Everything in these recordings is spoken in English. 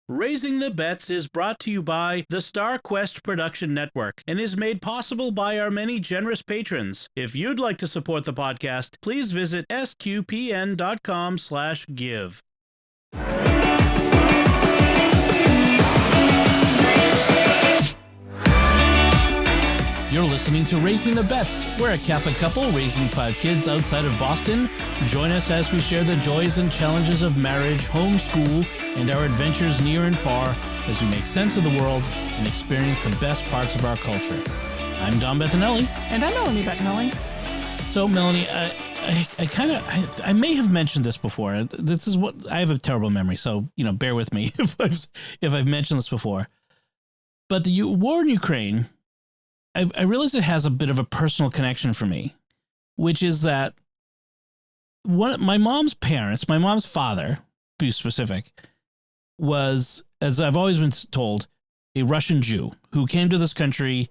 Raising the Bets is brought to you by the Star Quest Production Network and is made possible by our many generous patrons. If you'd like to support the podcast, please visit sqpn.com/give. You're listening to Raising the Bets. We're a Catholic couple raising 5 kids outside of Boston. Join us as we share the joys and challenges of marriage, homeschool, and our adventures near and far as we make sense of the world and experience the best parts of our culture. I'm Don Bettinelli. And I'm Melanie Bettinelli. So, Melanie, I may have mentioned this before. This is what I have a terrible memory, so bear with me if I've mentioned this before. But the war in Ukraine, I realize it has a bit of a personal connection for me, which is that my mom's parents, my mom's father, to be specific, was, as I've always been told, a Russian Jew who came to this country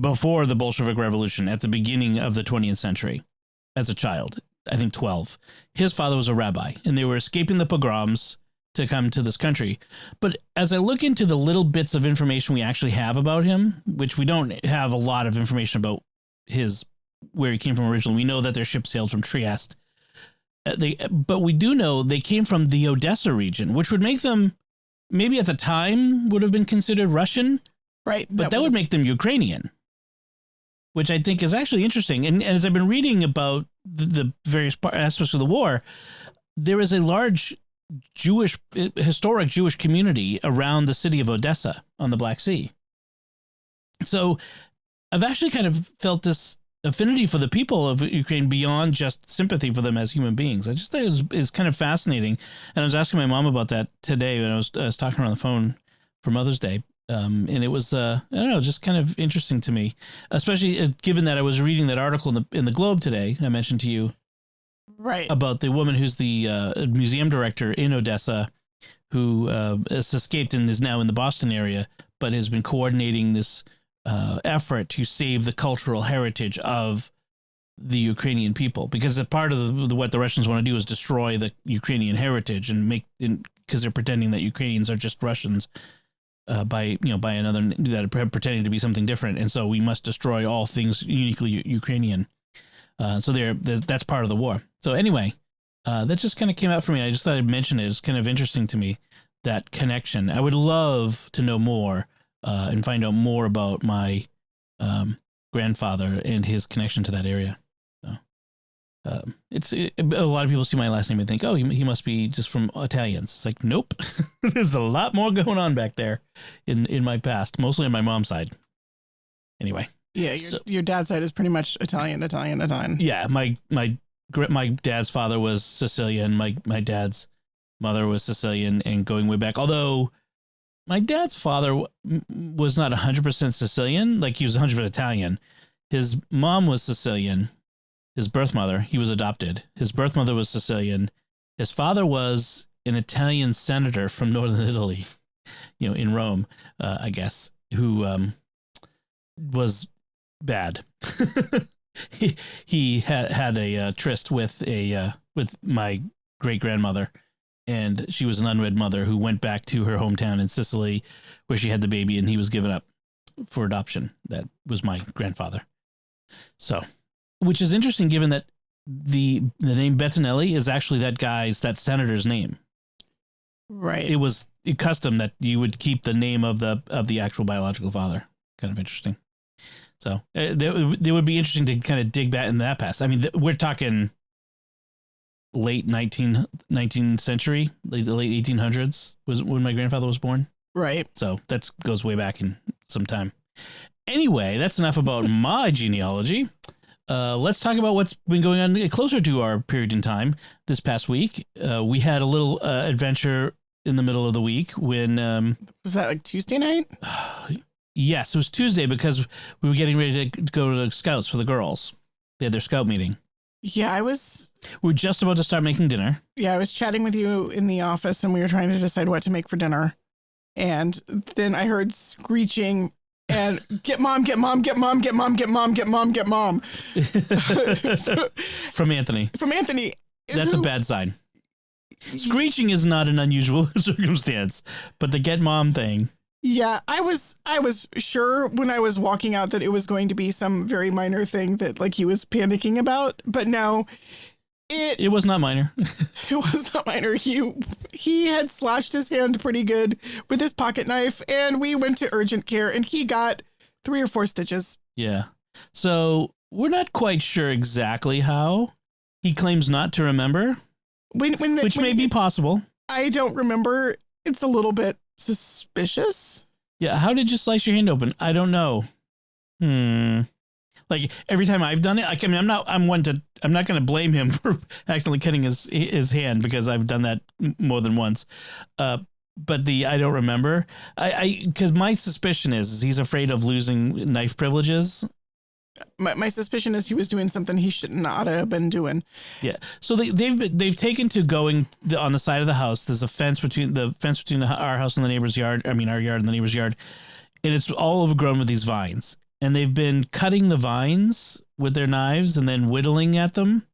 before the Bolshevik Revolution at the beginning of the 20th century as a child, I think 12. His father was a rabbi, and they were escaping the pogroms to come to this country. But as I look into the little bits of information we actually have about him, which we don't have a lot of information about where he came from originally. We know that their ship sailed from Trieste. But we do know they came from the Odessa region, which would make them, maybe at the time, would have been considered Russian. Right. But that would make them Ukrainian, which I think is actually interesting. And as I've been reading about the various aspects of the war, there is a large historic Jewish community around the city of Odessa on the Black Sea. So I've actually kind of felt this affinity for the people of Ukraine beyond just sympathy for them as human beings. I just think it was kind of fascinating. And I was asking my mom about that today when I was talking to her on the phone for Mother's Day. And it was, I don't know, just kind of interesting to me, especially given that I was reading that article in the Globe today. I mentioned to you. Right. About the woman who's the museum director in Odessa who has escaped and is now in the Boston area, but has been coordinating this effort to save the cultural heritage of the Ukrainian people. Because a part of what the Russians want to do is destroy the Ukrainian heritage and because they're pretending that Ukrainians are just Russians by another, that are pretending to be something different. And so we must destroy all things uniquely Ukrainian. So that's part of the war. So anyway, that just kind of came out for me. I just thought I'd mention it. It's kind of interesting to me, that connection. I would love to know more and find out more about my grandfather and his connection to that area. So a lot of people see my last name and think, oh, he must be just from Italians. It's like, nope. There's a lot more going on back there in my past, mostly on my mom's side. Anyway. Yeah, your dad's side is pretty much Italian. Yeah, my dad's father was Sicilian. My dad's mother was Sicilian, and going way back. Although my dad's father was not 100% Sicilian, like he was 100% Italian. His mom was Sicilian. His birth mother, he was adopted. His birth mother was Sicilian. His father was an Italian senator from northern Italy, in Rome, I guess, who was bad. he had a tryst with my great grandmother, and she was an unwed mother who went back to her hometown in Sicily, where she had the baby, and he was given up for adoption. That was my grandfather. So, which is interesting, given that the name Bettinelli is actually that senator's name. Right. It was a custom that you would keep the name of the actual biological father. Kind of interesting. So they would be interesting to kind of dig back in that past. I mean, we're talking late 19th century, the late 1800s was when my grandfather was born. Right. So that goes way back in some time. Anyway, that's enough about my genealogy. Let's talk about what's been going on closer to our period in time. This past week, we had a little adventure in the middle of the week when... was that like Tuesday night? Yes, it was Tuesday because we were getting ready to go to the Scouts for the girls. They had their Scout meeting. Yeah, we were just about to start making dinner. Yeah, I was chatting with you in the office, and we were trying to decide what to make for dinner. And then I heard screeching and get mom. From Anthony. From Anthony. That's a bad sign. Screeching is not an unusual circumstance, but the get mom thing. Yeah, I was sure when I was walking out that it was going to be some very minor thing that like he was panicking about, but no, it was not minor. It was not minor. He had slashed his hand pretty good with his pocket knife, and we went to urgent care, and he got 3 or 4 stitches. Yeah. So we're not quite sure exactly how. He claims not to remember, which may be possible. I don't remember. It's a little bit suspicious. Yeah. How did you slice your hand open? I don't know. Like every time I've done it, I'm not going to blame him for accidentally cutting his hand because I've done that more than once. But I don't remember. Because my suspicion is he's afraid of losing knife privileges. My suspicion is he was doing something he should not have been doing. Yeah. So they've taken to going on the side of the house. There's a fence between our house and the neighbor's yard. I mean, our yard and the neighbor's yard. And it's all overgrown with these vines. And they've been cutting the vines with their knives and then whittling at them.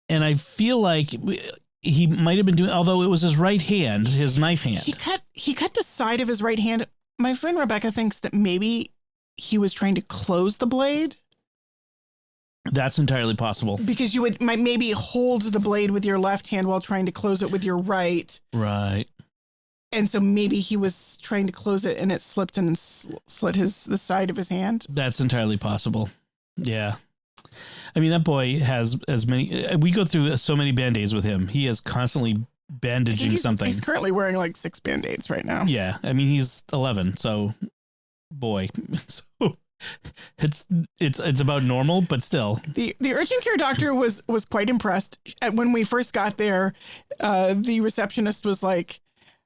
And I feel like he might have been doing, although it was his right hand, his knife hand. He cut the side of his right hand. My friend Rebecca thinks that maybe he was trying to close the blade. That's entirely possible. Because you might maybe hold the blade with your left hand while trying to close it with your right. Right. And so maybe he was trying to close it and it slipped and slit the side of his hand. That's entirely possible. Yeah. I mean, that boy has as many, we go through so many Band-Aids with him. He is constantly bandaging something. He's currently wearing like 6 Band-Aids right now. Yeah. I mean, he's 11. So boy, so it's about normal, but still. The urgent care doctor was quite impressed. When we first got there, the receptionist was like,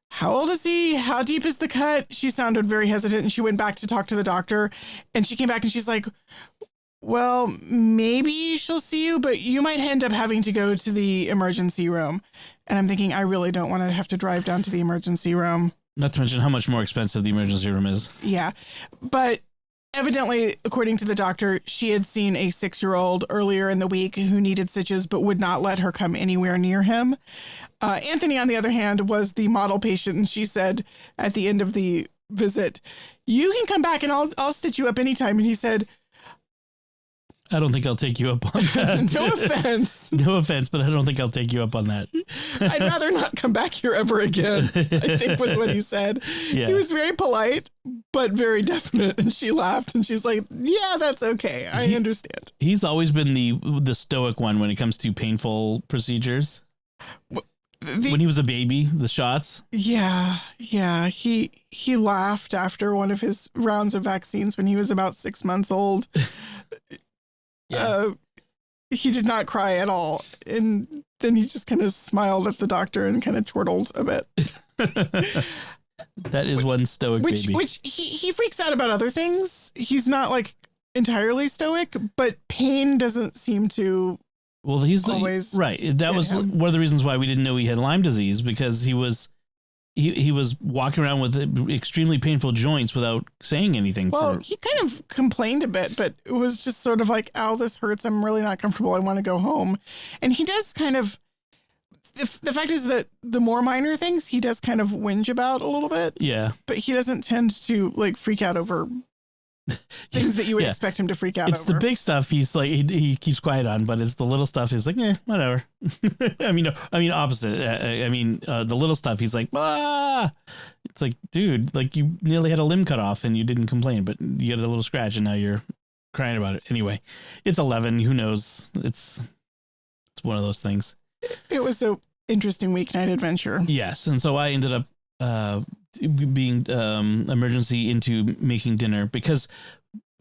"How old is he? How deep is the cut?" She sounded very hesitant, and she went back to talk to the doctor, and she came back and she's like, "Well, maybe she'll see you, but you might end up having to go to the emergency room." And I'm thinking, I really don't want to have to drive down to the emergency room. Not to mention how much more expensive the emergency room is. Yeah. But evidently, according to the doctor, she had seen a 6-year-old earlier in the week who needed stitches but would not let her come anywhere near him. Anthony, on the other hand, was the model patient, and she said at the end of the visit, "You can come back and I'll stitch you up anytime." And he said, "I don't think I'll take you up on that." No offense. No offense, but I don't think I'll take you up on that. "I'd rather not come back here ever again," I think was what he said. Yeah. He was very polite, but very definite. And she laughed and she's like, "Yeah, that's okay. I understand." He's always been the stoic one when it comes to painful procedures. When he was a baby, the shots. Yeah. He laughed after one of his rounds of vaccines when he was about 6 months old. Yeah. He did not cry at all. And then he just kind of smiled at the doctor and kind of chortled a bit. That is one stoic baby. Which he freaks out about other things. He's not like entirely stoic, but pain doesn't seem to. Well, he's always right. That was one of the reasons why we didn't know he had Lyme disease, because he was walking around with extremely painful joints without saying anything. Well, he kind of complained a bit, but it was just sort of like, "Ow, this hurts. I'm really not comfortable. I want to go home." And he does kind of, the fact is that the more minor things he does kind of whinge about a little bit. Yeah. But he doesn't tend to like freak out over things that you would expect him to freak out over. It's the big stuff he's like, he keeps quiet on, but it's the little stuff he's like, whatever. I mean, opposite. The little stuff he's like, ah. It's like, dude, like you nearly had a limb cut off and you didn't complain, but you had a little scratch and now you're crying about it. Anyway, it's 11. Who knows? It's one of those things. It was an interesting weeknight adventure. Yes. And so I ended up being emergency into making dinner, because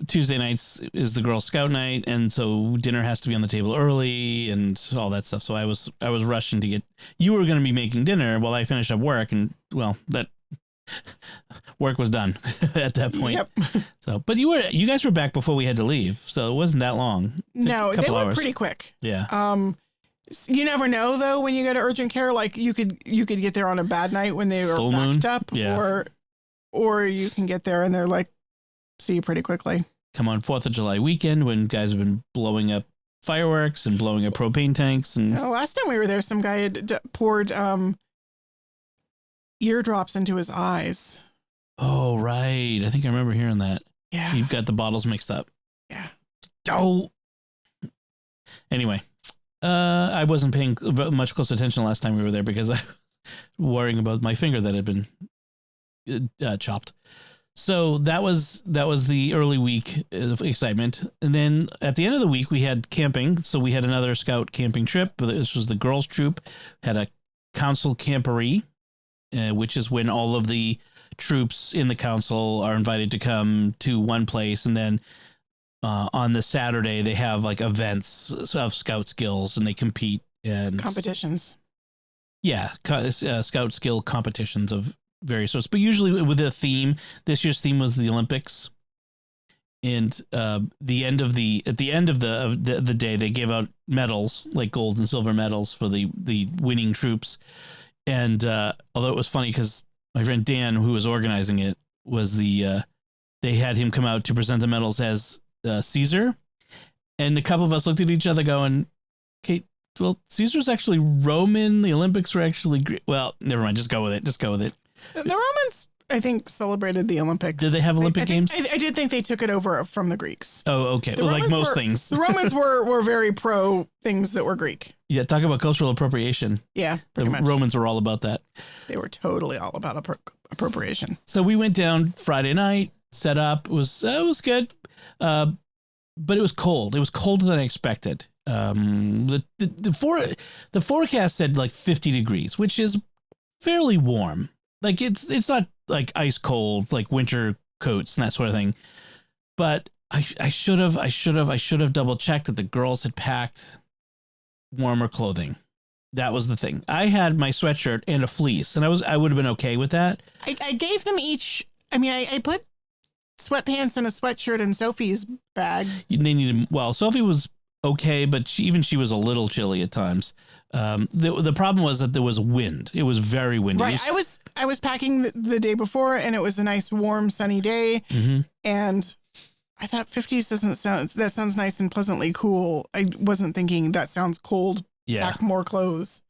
Tuesday nights is the Girl Scout night, and so dinner has to be on the table early and all that stuff. So I was rushing to get. You were going to be making dinner while I finished up work, and well, that work was done at that point. Yep. So, but you guys were back before we had to leave, so it wasn't that long. No, they went pretty quick. Yeah. You never know though when you go to urgent care. Like you could get there on a bad night when they were full backed up, yeah. or you can get there and they're like, see you pretty quickly. Come on 4th of July weekend when guys have been blowing up fireworks and blowing up propane tanks. And last time we were there, some guy had poured eardrops into his eyes. Oh, right. I think I remember hearing that. Yeah. You've got the bottles mixed up. Yeah. Oh. Anyway, I wasn't paying much close attention last time we were there because I was worrying about my finger that had been chopped. So that was the early week of excitement. And then at the end of the week, we had camping. So we had another scout camping trip. This was the girls' troop, had a council camporee, which is when all of the troops in the council are invited to come to one place. And then on the Saturday, they have like events of scout skills and they compete and competitions. Yeah. Scout skill competitions of various sorts, but usually with a theme. This year's theme was the Olympics. And at the end of the day, they gave out medals, like gold and silver medals for the winning troops. And although it was funny because my friend Dan, who was organizing it, was they had him come out to present the medals as Caesar. And a couple of us looked at each other going, okay, well, Caesar's actually Roman. The Olympics were actually Greek. Well, never mind. Just go with it. The Romans, I think, celebrated the Olympics. Did they have Olympic games? I did think they took it over from the Greeks. Oh, okay. Well, like most things. The Romans were very pro things that were Greek. Yeah, talk about cultural appropriation. Yeah, the much. Romans were all about that. They were totally all about appropriation. So we went down Friday night, set up. It was good, but it was cold. It was colder than I expected. The forecast said like 50 degrees, which is fairly warm. Like it's not like ice cold, like winter coats and that sort of thing. But I should have double checked that the girls had packed warmer clothing. That was the thing. I had my sweatshirt and a fleece, and I would have been okay with that. I gave them each. I mean, I put sweatpants and a sweatshirt in Sophie's bag. They needed. Well, Sophie was okay, but she was a little chilly at times. The problem was that there was wind. It was very windy. Right. I was packing the day before, and it was a nice, warm, sunny day. Mm-hmm. And I thought 50s that sounds nice and pleasantly cool. I wasn't thinking that sounds cold. Yeah. Pack more clothes.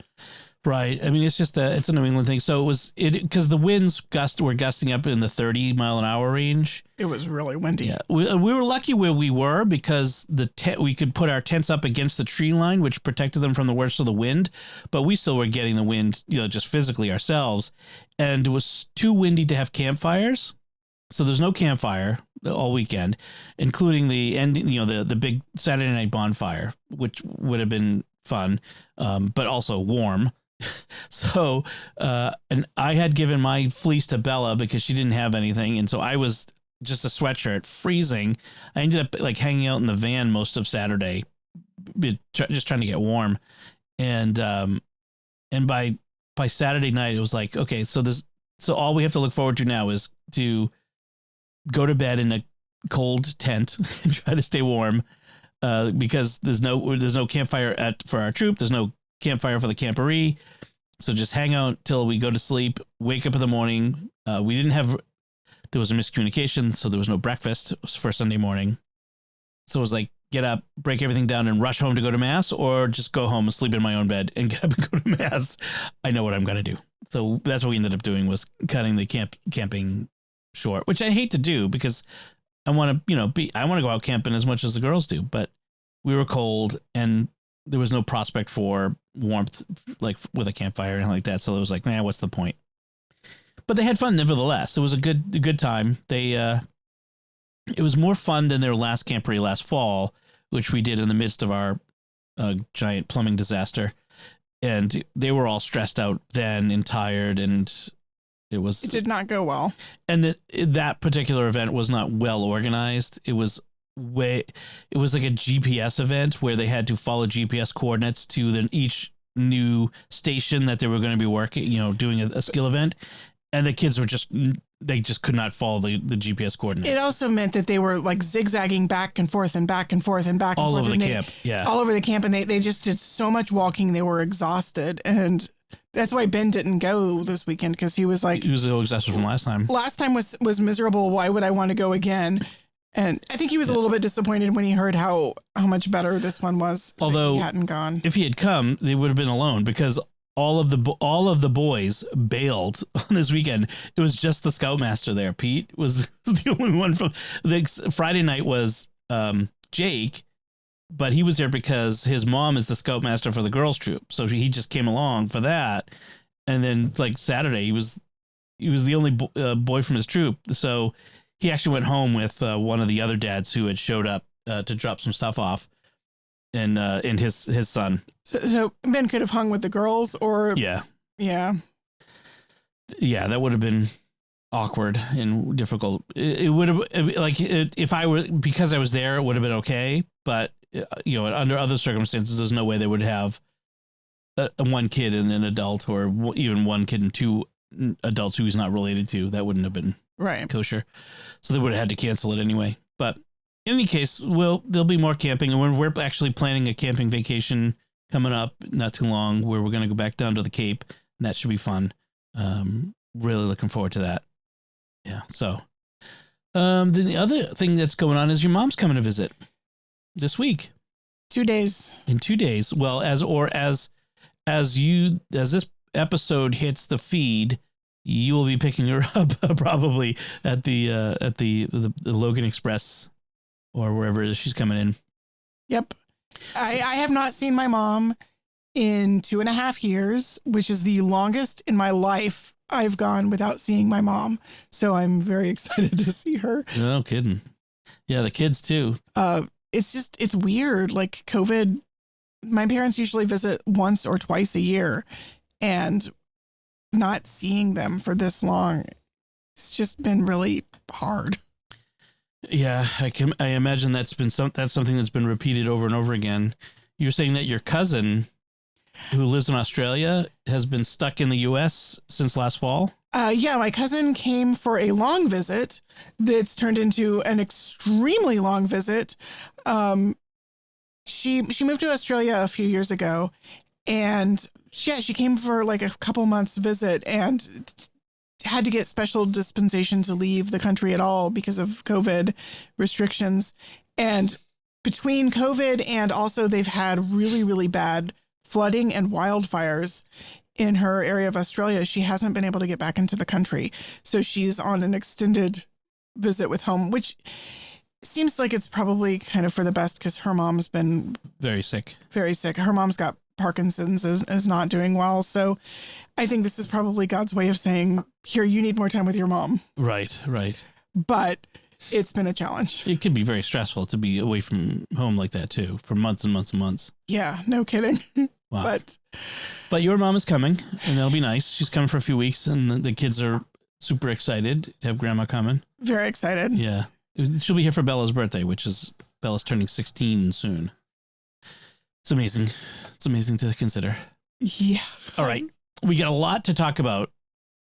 Right. I mean, it's just it's a New England thing. So because the winds were gusting up in the 30-mile-an-hour range. It was really windy. Yeah. We were lucky where we were because we could put our tents up against the tree line, which protected them from the worst of the wind. But we still were getting the wind, just physically ourselves. And it was too windy to have campfires. So there's no campfire all weekend, including the big Saturday night bonfire, which would have been fun, but also warm. So, and I had given my fleece to Bella because she didn't have anything. And so I was just a sweatshirt freezing. I ended up like hanging out in the van most of Saturday, just trying to get warm. And by Saturday night, it was like, okay, so all we have to look forward to now is to go to bed in a cold tent and try to stay warm. Because there's no campfire for our troop. There's no campfire for the camporee. So just hang out till we go to sleep, wake up in the morning. There was a miscommunication. So there was no breakfast for Sunday morning. So it was like, get up, break everything down and rush home to go to mass, or just go home and sleep in my own bed and get up and go to mass. I know what I'm going to do. So that's what we ended up doing, was cutting the camping short, which I hate to do because I want to, I want to go out camping as much as the girls do, but we were cold and there was no prospect for warmth, like with a campfire or anything like that. So it was like, man, what's the point? But they had fun nevertheless. It was a good time. It was more fun than their last camporee last fall, which we did in the midst of our giant plumbing disaster. And they were all stressed out then and tired, and it did not go well. And that particular event was not well organized. It was like a GPS event where they had to follow GPS coordinates to each new station that they were going to be working, doing a skill event. And the kids they just could not follow the GPS coordinates. It also meant that they were like zigzagging back and forth and back and forth and back and all forth. Over the camp. Yeah. All over the camp. And they just did so much walking. They were exhausted. And that's why Ben didn't go this weekend, because he was like, he was a little exhausted from last time. Last time was miserable. Why would I want to go again? And I think he was a little bit disappointed when he heard how much better this one was. Although he hadn't gone. If he had come, they would have been alone because all of the boys bailed on this weekend. It was just the Scoutmaster there. Pete was the only one from the Friday night was Jake, but he was there because his mom is the Scoutmaster for the girls troop. So he just came along for that. And then like Saturday, he was the only boy from his troop. So he actually went home with one of the other dads who had showed up to drop some stuff off, and his son. So Ben could have hung with the girls, or yeah, that would have been awkward and difficult. It would have if I were, because I was there, it would have been okay. But under other circumstances, there's no way they would have one kid and an adult, or even one kid and two adults who he's not related to. That wouldn't have been right kosher. So they would have had to cancel it anyway. But in any case, there'll be more camping, and we're actually planning a camping vacation coming up not too long, where we're going to go back down to the Cape, and that should be fun. Really looking forward to that. Yeah. So the other thing that's going on is your mom's coming to visit this week. 2 days. In 2 days. Well, as this episode hits the feed, you will be picking her up probably at the Logan Express or wherever she's coming in. Yep. I have not seen my mom in 2.5 years, which is the longest in my life I've gone without seeing my mom. So I'm very excited to see her. No kidding. Yeah, the kids too. It's weird. Like COVID, my parents usually visit once or twice a year, and not seeing them for this long, it's just been really hard. Yeah, I imagine that's something that's been repeated over and over again. You're saying that your cousin, who lives in Australia, has been stuck in the U.S. since last fall? Yeah, my cousin came for a long visit that's turned into an extremely long visit. She moved to Australia a few years ago, and she came for like a couple months visit and had to get special dispensation to leave the country at all because of COVID restrictions. And between COVID and also they've had really, really bad flooding and wildfires in her area of Australia, she hasn't been able to get back into the country. So she's on an extended visit with home, which seems like it's probably kind of for the best because her mom's been very sick. Very sick. Her mom's got Parkinson's, is not doing well. So I think this is probably God's way of saying, here, you need more time with your mom. Right. But it's been a challenge. It can be very stressful to be away from home like that too, for months and months and months. Yeah, no kidding. Wow. But your mom is coming, and that'll be nice. She's coming for a few weeks, and the kids are super excited to have grandma coming. Very excited. Yeah. She'll be here for Bella's birthday, which is Bella's turning 16 soon. It's amazing. It's amazing to consider. Yeah. All right. We got a lot to talk about,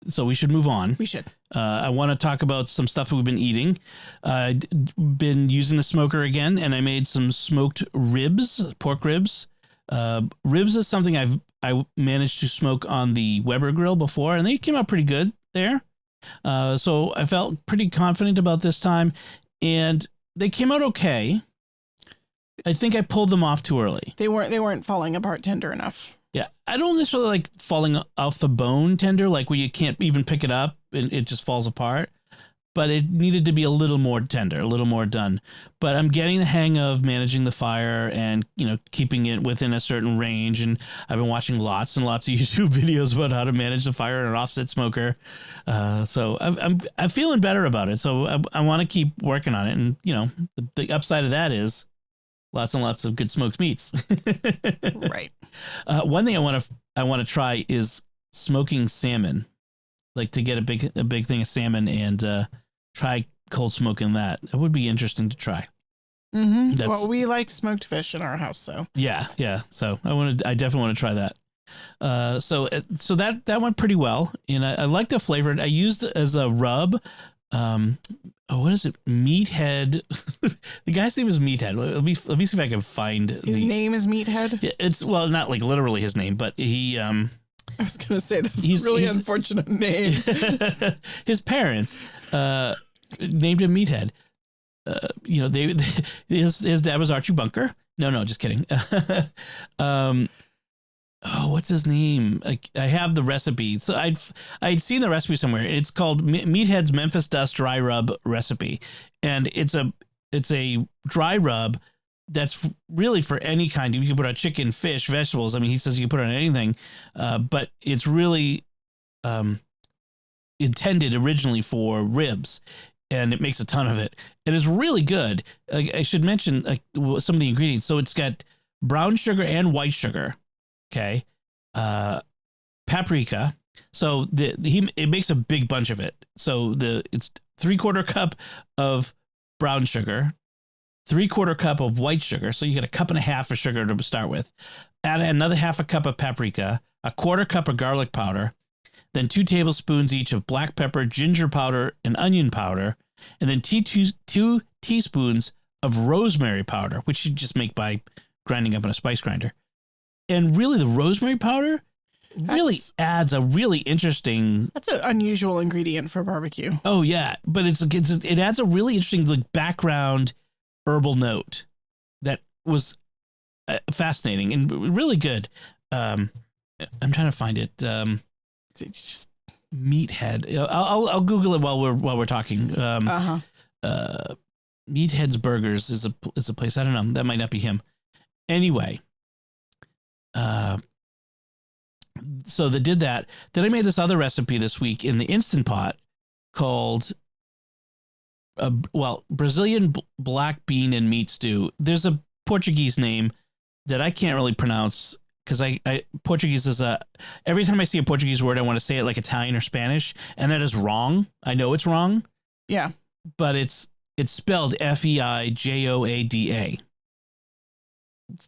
so we should move on. We should. I want to talk about some stuff that we've been eating. I've been using the smoker again, and I made some smoked ribs, pork ribs. Ribs is something I managed to smoke on the Weber grill before, and they came out pretty good there. So I felt pretty confident about this time, and they came out okay. I think I pulled them off too early. They weren't falling apart tender enough. Yeah, I don't necessarily like falling off the bone tender, like where you can't even pick it up and it just falls apart. But it needed to be a little more tender, a little more done. But I'm getting the hang of managing the fire and, keeping it within a certain range. And I've been watching lots and lots of YouTube videos about how to manage the fire in an offset smoker. So I'm feeling better about it. So I want to keep working on it. And, the upside of that is lots and lots of good smoked meats. Right. One thing I want to try is smoking salmon, like to get a big thing of salmon and try cold smoking that. It would be interesting to try. Mm-hmm. Well, we like smoked fish in our house, so yeah. So I definitely want to try that. So that went pretty well, and I like the flavor. I used it as a rub. What is it? Meathead. The guy's name is Meathead. Let me see if I can find his name is Meathead. Yeah, it's not like literally his name, but he. I was gonna say that's a really unfortunate name. His parents named him Meathead. his dad was Archie Bunker. No, just kidding. What's his name? I have the recipe. So I'd seen the recipe somewhere. It's called Meathead's Memphis Dust Dry Rub Recipe, and it's a dry rub that's really for any kind. You can put on chicken, fish, vegetables. I mean, he says you can put it on anything, but it's really intended originally for ribs, and it makes a ton of it. And it's really good. I should mention some of the ingredients. So it's got brown sugar and white sugar. Okay. Paprika. So it makes a big bunch of it. So it's 3/4 cup of brown sugar, 3/4 cup of white sugar. So you get 1.5 cups of sugar to start with. Add another 1/2 cup of paprika, 1/4 cup of garlic powder, then 2 tablespoons each of black pepper, ginger powder, and onion powder, and then 2 teaspoons of rosemary powder, which you just make by grinding up in a spice grinder. And really, the rosemary powder really adds a really interesting. That's an unusual ingredient for barbecue. Oh yeah, but it adds a really interesting background herbal note that was fascinating and really good. I'm trying to find it. It's just Meathead. I'll Google it while we're talking. Meathead's Burgers is a place. I don't know. That might not be him. Anyway. So they did that. Then I made this other recipe this week in the Instant Pot called, Brazilian black bean and meat stew. There's a Portuguese name that I can't really pronounce because Portuguese is every time I see a Portuguese word, I want to say it like Italian or Spanish, and that is wrong. I know it's wrong. Yeah. But it's spelled Feijoada.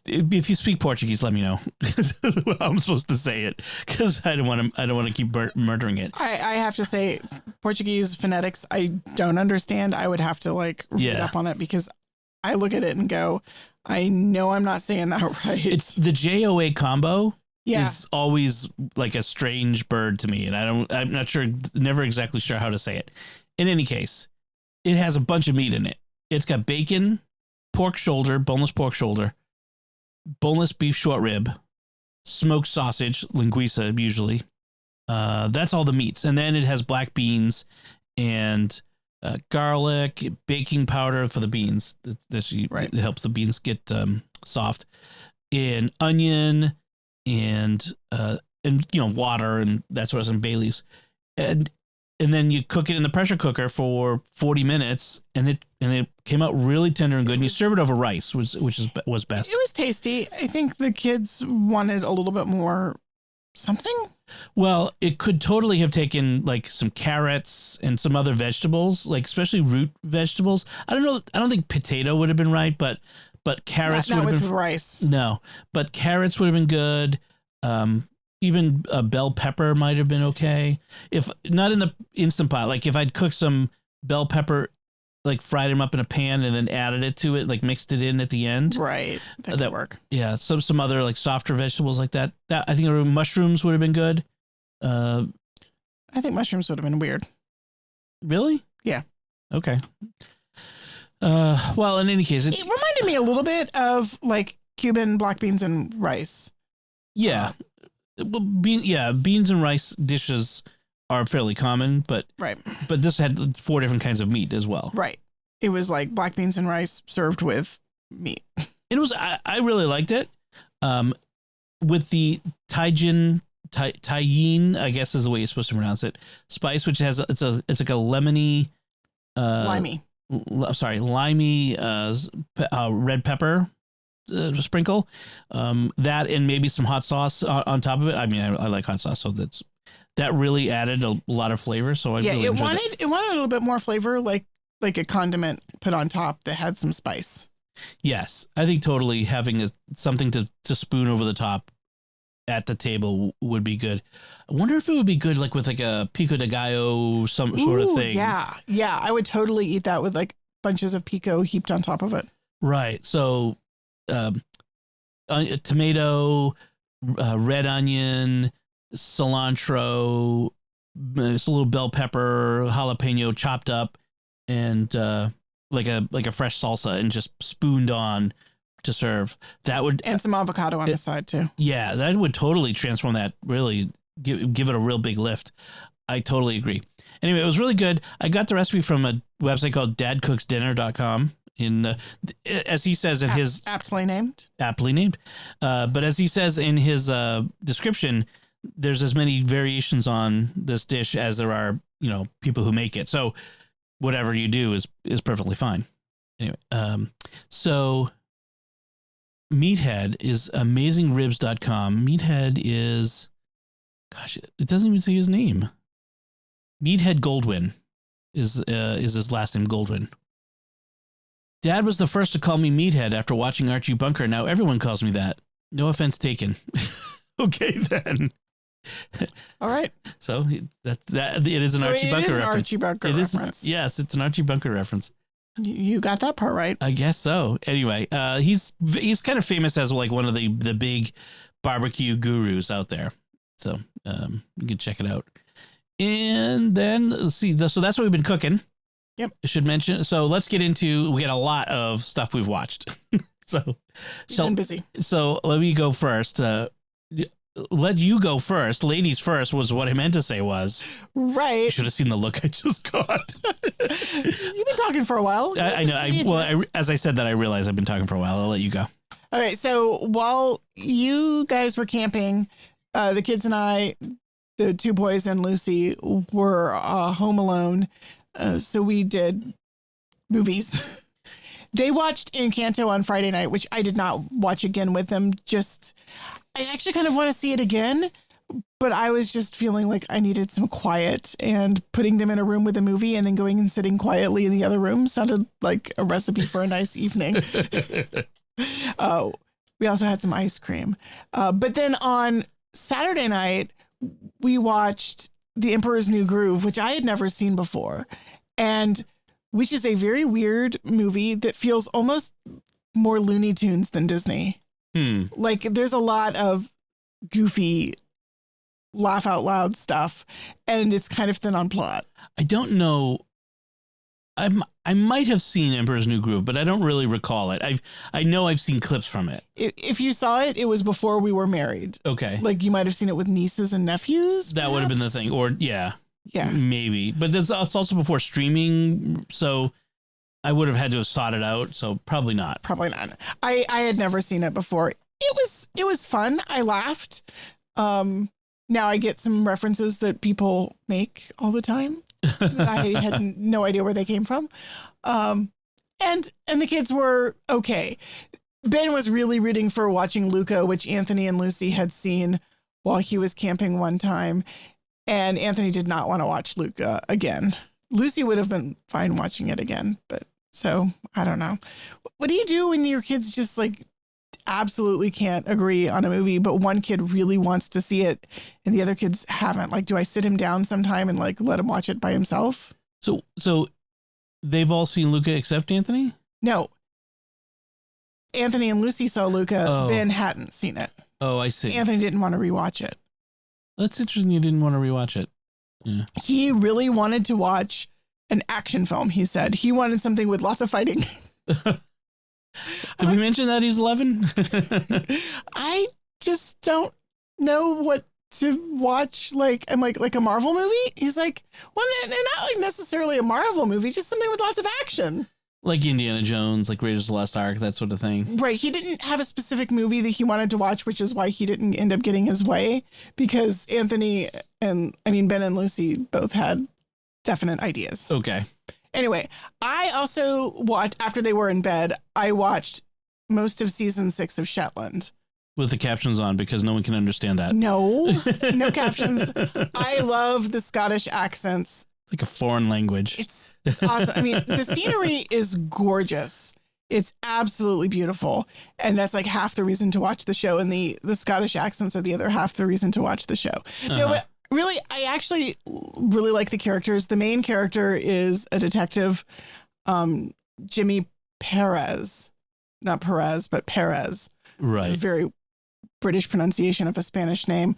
If you speak Portuguese, let me know how I'm supposed to say it, because I don't want to keep murdering it. I have to say, Portuguese phonetics I don't understand. I would have to read up on it because I look at it and go, I know I'm not saying that right. It's the JOA combo. Yeah. Is always like a strange bird to me, and I'm not sure, never exactly sure how to say it. In any case, it has a bunch of meat in it. It's got bacon, pork shoulder, boneless pork shoulder, boneless beef short rib, smoked sausage, linguiça usually. That's all the meats. And then it has black beans and garlic, baking powder for the beans. It helps the beans get soft. And onion and water and that sort of some bay leaves. And then you cook it in the pressure cooker for 40 minutes, and it came out really tender and good. And you serve it over rice, which was best. It was tasty. I think the kids wanted a little bit more something. Well, it could totally have taken some carrots and some other vegetables, especially root vegetables. I don't know. I don't think potato would have been right, but carrots would have been. Not with rice. No, but carrots would have been good. Even a bell pepper might have been okay. If not in the Instant Pot, if I'd cooked some bell pepper, fried them up in a pan and then added it to it, mixed it in at the end. Right. That could work. Yeah. Some other softer vegetables like that. That I think mushrooms would have been good. I think mushrooms would have been weird. Really? Yeah. Okay. Well, in any case, it reminded me a little bit of Cuban black beans and rice. Yeah. Beans and rice dishes are fairly common, but this had 4 different kinds of meat as well. Right. It was black beans and rice served with meat. It was. I really liked it. With the Tajín, I guess is the way you're supposed to pronounce it. Spice, which has it's like a lemony, limey. Limey red pepper. Sprinkle that and maybe some hot sauce on top of it. I mean, I like hot sauce, so that really added a lot of flavor. So I really enjoyed it. It wanted a little bit more flavor, like a condiment put on top that had some spice. Yes, I think totally having something to spoon over the top at the table would be good. I wonder if it would be good with a pico de gallo, some sort of thing. Yeah, I would totally eat that with bunches of pico heaped on top of it. Right. So. Tomato, red onion, cilantro, just a little bell pepper, jalapeno chopped up, and like a fresh salsa and just spooned on to serve. That would and some avocado on the side too. Yeah, that would totally transform that. Really give it a real big lift. I totally agree. Anyway, it was really good. I got the recipe from a website called dadcooksdinner.com. As he says in his aptly named, but as he says in his description, there's as many variations on this dish as there are, people who make it. So whatever you do is perfectly fine. Anyway, so Meathead is amazingribs.com. Meathead is, gosh, it doesn't even say his name. Meathead Goldwyn is his last name, Goldwyn. Dad was the first to call me Meathead after watching Archie Bunker. Now everyone calls me that. No offense taken. Okay, then. All right. So that it is an Archie Bunker reference. Archie Bunker reference. Yes, it's an Archie Bunker reference. You got that part right. I guess so. Anyway, he's kind of famous as like one of the big barbecue gurus out there. So you can check it out. And then let's see. So that's what we've been cooking. Yep. I should mention. So let's get into. We got a lot of stuff we've watched. so been busy. So let me go first. Let you go first. Ladies first was what I meant to say was. Right. You should have seen the look I just got. You've been talking for a while. I know. As I said that, I realized I've been talking for a while. I'll let you go. All right. So while you guys were camping, the kids and I, the two boys and Lucy, were home alone. So we did movies. They watched Encanto on Friday night, which I did not watch again with them. I actually kind of want to see it again, but I was just feeling like I needed some quiet, and putting them in a room with a movie and then going and sitting quietly in the other room sounded like a recipe for a nice evening. We also had some ice cream. But then on Saturday night, we watched The Emperor's New Groove, which I had never seen before, and which is a very weird movie that feels almost more Looney Tunes than Disney. Like there's a lot of goofy laugh out loud stuff, and it's kind of thin on plot. I don't know. I might have seen Emperor's New Groove, but I don't really recall it. I know I've seen clips from it. If you saw it, it was before we were married. Okay. Like you might have seen it with nieces and nephews. That would have been the thing. Or yeah, maybe. But it's also before streaming, so I would have had to have sought it out. So probably not. I had never seen it before. It was fun. I laughed. Now I get some references that people make all the time. I had no idea where they came from. And the kids were okay. Ben was really rooting for watching Luca, which Anthony and Lucy had seen while he was camping one time. And Anthony did not want to watch Luca again. Lucy would have been fine watching it again, but so I don't know. What do you do when your kids just like absolutely can't agree on a movie, but one kid really wants to see it and the other kids haven't? Like, do I sit him down sometime and like let him watch it by himself? So they've all seen Luca except Anthony? No. Anthony and Lucy saw Luca. Oh. Ben hadn't seen it. Oh, I see. Anthony didn't want to rewatch it. That's interesting. You didn't want to rewatch it. Yeah. He really wanted to watch an action film. He said he wanted something with lots of fighting. Did we mention that he's 11? I just don't know what to watch. Like, I'm like a Marvel movie. He's like, well, they're not like necessarily a Marvel movie, just something with lots of action. Like Indiana Jones, like Raiders of the Lost Ark, that sort of thing. Right. He didn't have a specific movie that he wanted to watch, which is why he didn't end up getting his way, because Ben and Lucy both had definite ideas. Okay. Anyway, I also watched, after they were in bed, I watched most of season 6 of Shetland. With the captions on, because no one can understand that. No captions. I love the Scottish accents. It's like a foreign language. It's awesome. I mean, the scenery is gorgeous. It's absolutely beautiful. And that's like half the reason to watch the show. And the Scottish accents are the other half the reason to watch the show. Uh-huh. No, but really, I actually really like the characters. The main character is a detective, Jimmy Perez. Not Perez, but Perez. Right. A very British pronunciation of a Spanish name.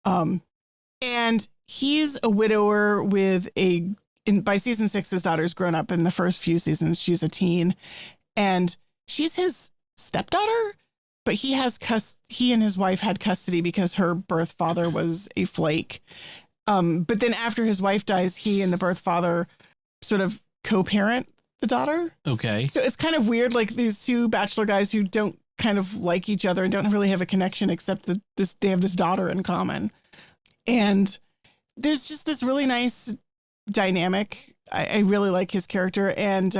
And he's a widower with a by season 6, his daughter's grown up. In the first few seasons, she's a teen, and she's his stepdaughter, but he and his wife had custody because her birth father was a flake. But then after his wife dies, he and the birth father sort of co-parent the daughter. Okay. So it's kind of weird, like these two bachelor guys who don't kind of like each other and don't really have a connection, except that they have this daughter in common. And there's just this really nice dynamic. I really like his character. And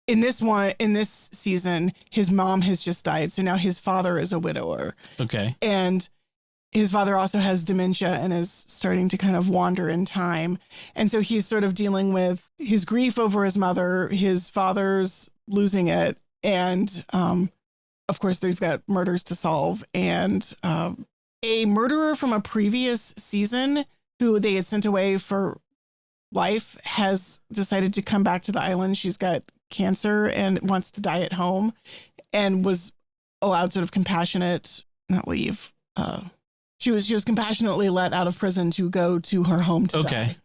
in this season, his mom has just died. So now his father is a widower. Okay. And his father also has dementia and is starting to kind of wander in time. And so he's sort of dealing with his grief over his mother, his father's losing it. And of course, they've got murders to solve. And a murderer from a previous season who they had sent away for life has decided to come back to the island. She's got cancer and wants to die at home, and was allowed sort of not leave. She was compassionately let out of prison to go to her home to die.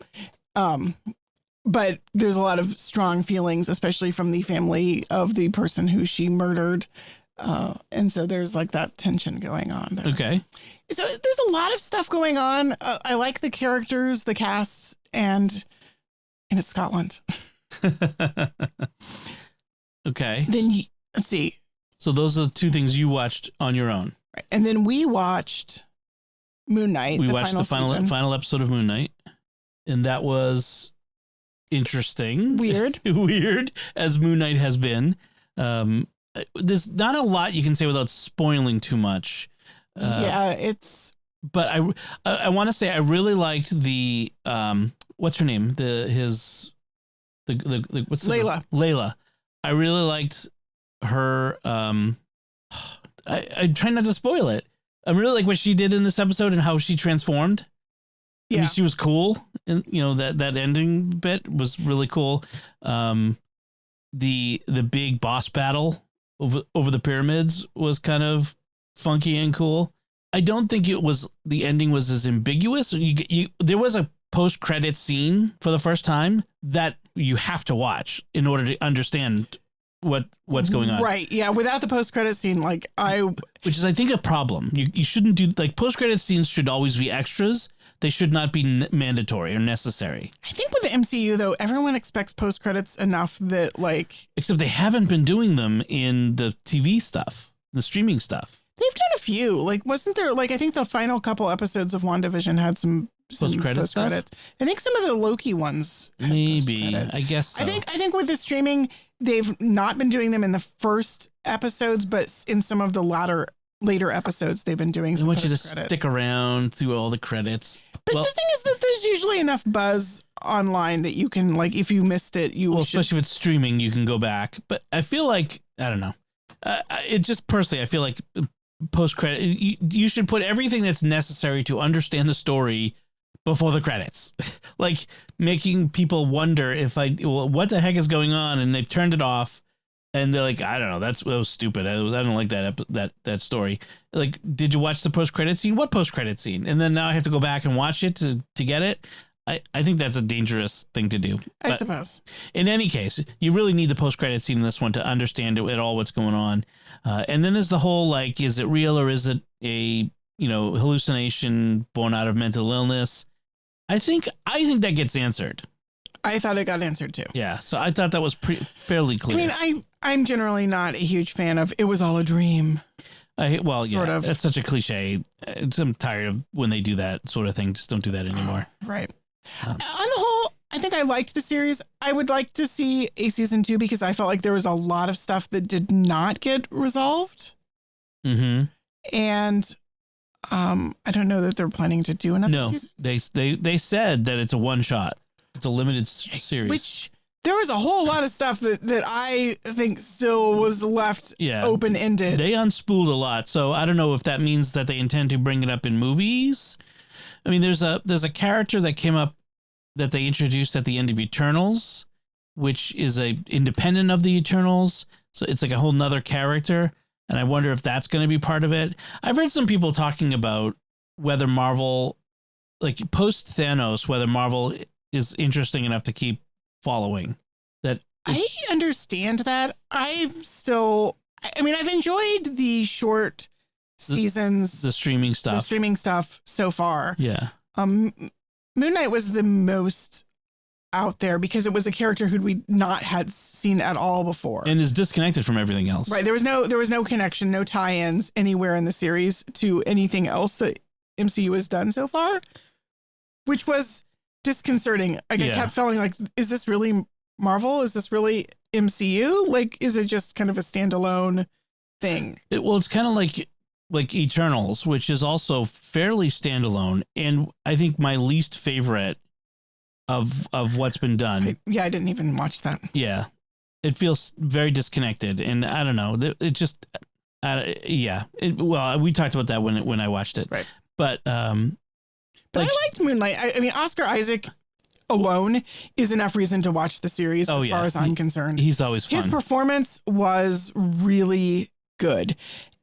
But there's a lot of strong feelings, especially from the family of the person who she murdered. And so there's like that tension going on there. Okay. So there's a lot of stuff going on. I like the characters, the casts, and it's Scotland. Okay. Then let's see. So those are the two things you watched on your own. Right. And then we watched Moon Knight. We watched the final episode of Moon Knight, and that was interesting. Weird, as Moon Knight has been. There's not a lot you can say without spoiling too much. But I want to say I really liked the what's her name? What's Layla. I really liked her. I try not to spoil it. I really like what she did in this episode and how she transformed. Yeah, I mean, she was cool, and that ending bit was really cool. The big boss battle over the pyramids was kind of funky and cool. I don't think the ending was as ambiguous. There was a post-credit scene for the first time that you have to watch in order to understand what's going on. Right. Yeah. Without the post-credit scene, which is, I think, a problem. You shouldn't do, like, post-credit scenes should always be extras. They should not be mandatory or necessary. I think with the MCU, though, everyone expects post-credits enough that, like... Except they haven't been doing them in the TV stuff, the streaming stuff. They've done a few. Like, wasn't there, like, I think the final couple episodes of WandaVision had some post-credit stuff? I think some of the Loki ones maybe. I guess so. I think with the streaming, they've not been doing them in the first episodes, but in some of the later episodes, they've been doing some post-credit. I want you to stick around through all the credits. But the thing is that there's usually enough buzz online that you can, like, if you missed it, especially if it's streaming, you can go back. But I feel like, I don't know. It just personally, I feel like post-credit, you should put everything that's necessary to understand the story before the credits, like making people wonder what the heck is going on, and they've turned it off, and they're like, I don't know, that was stupid. I don't like that story. Like, did you watch the post-credit scene? What post-credit scene? And then now I have to go back and watch it to get it. I think that's a dangerous thing to do. I suppose. In any case, you really need the post-credit scene in this one to understand it at all what's going on. And then there's the whole, like, is it real or is it a hallucination born out of mental illness? I think that gets answered. I thought it got answered too. Yeah, so I thought that was fairly clear. I mean, I'm generally not a huge fan of "it was all a dream." Sort of. It's such a cliche. I'm tired of when they do that sort of thing. Just don't do that anymore. Right. On the whole, I think I liked the series. I would like to see a season 2 because I felt like there was a lot of stuff that did not get resolved. Mm-hmm. And I don't know that they're planning to do another season. They said that it's a one shot. It's a limited series. Which there was a whole lot of stuff that I think still was left open ended. They unspooled a lot, so I don't know if that means that they intend to bring it up in movies. I mean, there's a character that came up that they introduced at the end of Eternals, which is independent of the Eternals. So it's like a whole nother character. And I wonder if that's going to be part of it. I've heard some people talking about whether Marvel, like post Thanos, whether Marvel is interesting enough to keep following. That I understand that. I've enjoyed the short seasons, the streaming stuff so far. Yeah. Moon Knight was the most out there because it was a character who we not had seen at all before, and is disconnected from everything else. Right. There was no connection, no tie-ins anywhere in the series to anything else that MCU has done so far, which was disconcerting. Like, I kept feeling like, is this really Marvel? Is this really MCU? Like, is it just kind of a standalone thing? It's kind of like Eternals, which is also fairly standalone, and I think my least favorite of what's been done. I didn't even watch that. Yeah, it feels very disconnected, and I don't know. It just, we talked about that when I watched it, right? But I liked Moonlight. I mean, Oscar Isaac alone is enough reason to watch the series. As far as I'm concerned, he's always fun. His performance was really good,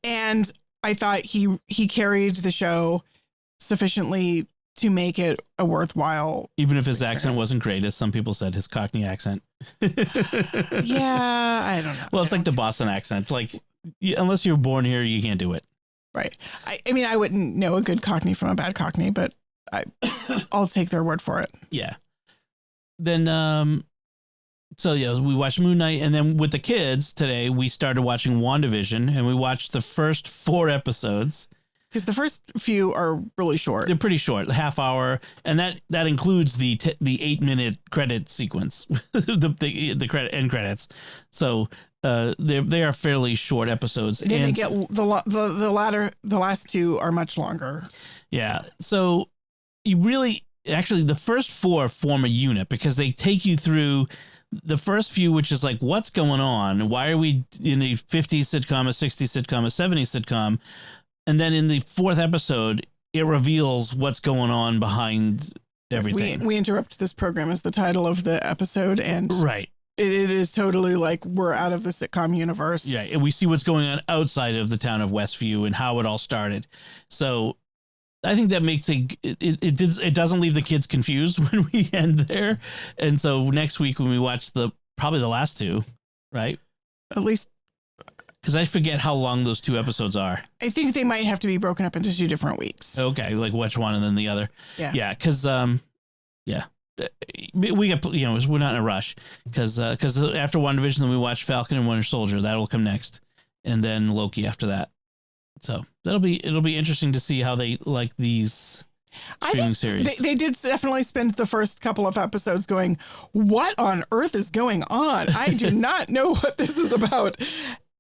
and I thought he carried the show sufficiently to make it a worthwhile, even if his accent wasn't great, as some people said, his Cockney accent. Yeah, I don't know. Well, it's like the Boston accent. Like, unless you're born here, you can't do it. Right. I mean, I wouldn't know a good Cockney from a bad Cockney, but I'll take their word for it. Yeah. Then, we watched Moon Knight, and then with the kids today, we started watching WandaVision, and we watched the first 4 episodes. Because the first few are really short. They're pretty short, half hour, and that includes the 8-minute credit sequence, the credit end credits. So they are fairly short episodes. And they get the last 2 are much longer. Yeah. So you really actually the first 4 form a unit because they take you through the first few, which is like, what's going on? Why are we in a 50s sitcom, a 60s sitcom, a 70s sitcom? And then in the 4th episode, it reveals what's going on behind everything. We interrupt this program as the title of the episode, and right, it is totally like we're out of the sitcom universe. Yeah, and we see what's going on outside of the town of Westview and how it all started. So I think that makes it doesn't leave the kids confused when we end there. And so next week when we watch probably the last 2, right? At least. Because I forget how long those 2 episodes are. I think they might have to be broken up into 2 different weeks. Okay, like which one and then the other. Yeah. Yeah, because we get we're not in a rush because after WandaVision then we watch Falcon and Winter Soldier. That'll come next, and then Loki after that. So it'll be interesting to see how they like these streaming series. They did definitely spend the first couple of episodes going, "What on earth is going on? I do not know what this is about."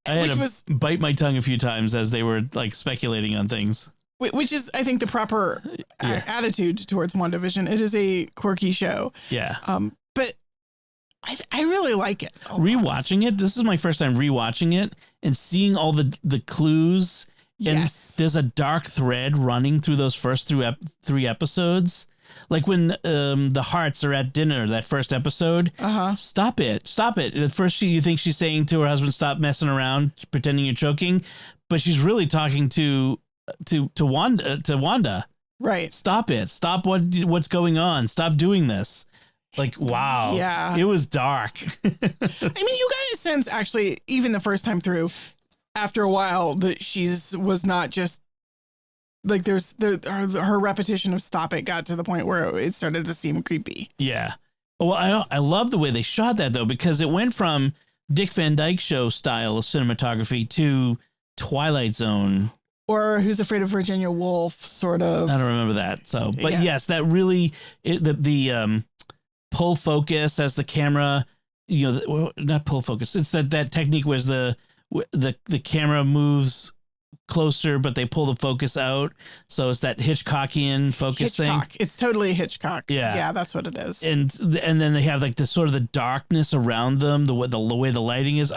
I had to bite my tongue a few times as they were like speculating on things. Which is, I think, the proper attitude towards WandaVision. It is a quirky show. Yeah. But I really like it. Rewatching it, this is my first time rewatching it and seeing all the clues. And there's a dark thread running through those first 3 episodes. Like when the Hearts are at dinner, that first episode. Stop it. At first, you think she's saying to her husband, "Stop messing around, pretending you're choking," but she's really talking to Wanda. Right. Stop it. Stop what's going on. Stop doing this. Like, wow. Yeah. It was dark. I mean, you got a sense, actually, even the first time through, after a while, that was not just like her repetition of "stop it" got to the point where it started to seem creepy. Yeah. Well, I love the way they shot that, though, because it went from Dick Van Dyke Show style of cinematography to Twilight Zone. Or Who's Afraid of Virginia Woolf, sort of. I don't remember that. So, but yes, that really, the pull focus as the camera, not pull focus. It's that technique where the camera moves closer, but they pull the focus out. So it's that Hitchcockian focus thing. It's totally Hitchcock. Yeah. Yeah, that's what it is. And then they have like this sort of the darkness around them, the way the lighting is.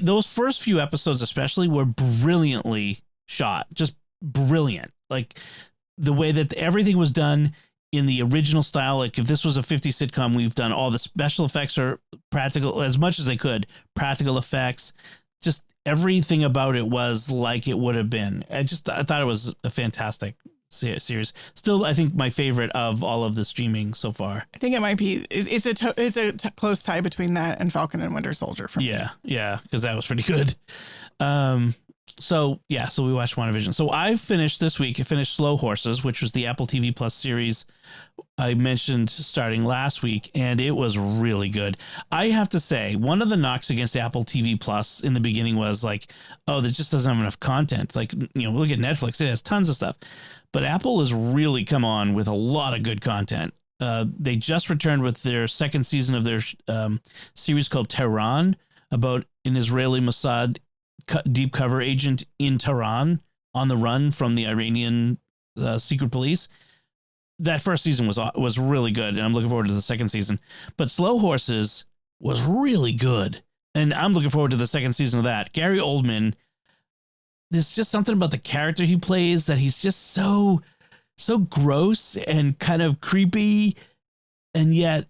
Those first few episodes especially were brilliantly shot, just brilliant. Like the way that everything was done in the original style. Like if this was a 50 sitcom, we've done all the special effects are practical as much as they could, practical effects, just everything about it was like it would have been. I thought it was a fantastic series. Still, I think my favorite of all of the streaming so far. I think it might be. It's a close tie between that and Falcon and Winter Soldier for me. Yeah, because that was pretty good. So we watched WandaVision. So I finished this week. I finished Slow Horses, which was the Apple TV Plus series I mentioned starting last week, and it was really good. I have to say, one of the knocks against Apple TV Plus in the beginning was like, oh, that just doesn't have enough content. Like, look at Netflix; it has tons of stuff, but Apple has really come on with a lot of good content. They just returned with their second season of their series called Tehran, about an Israeli Mossad deep cover agent in Tehran on the run from the Iranian secret police. That first season was really good, and I'm looking forward to the second season. But Slow Horses was really good, and I'm looking forward to the second season of that. Gary Oldman, there's just something about the character he plays that he's just so gross and kind of creepy, and yet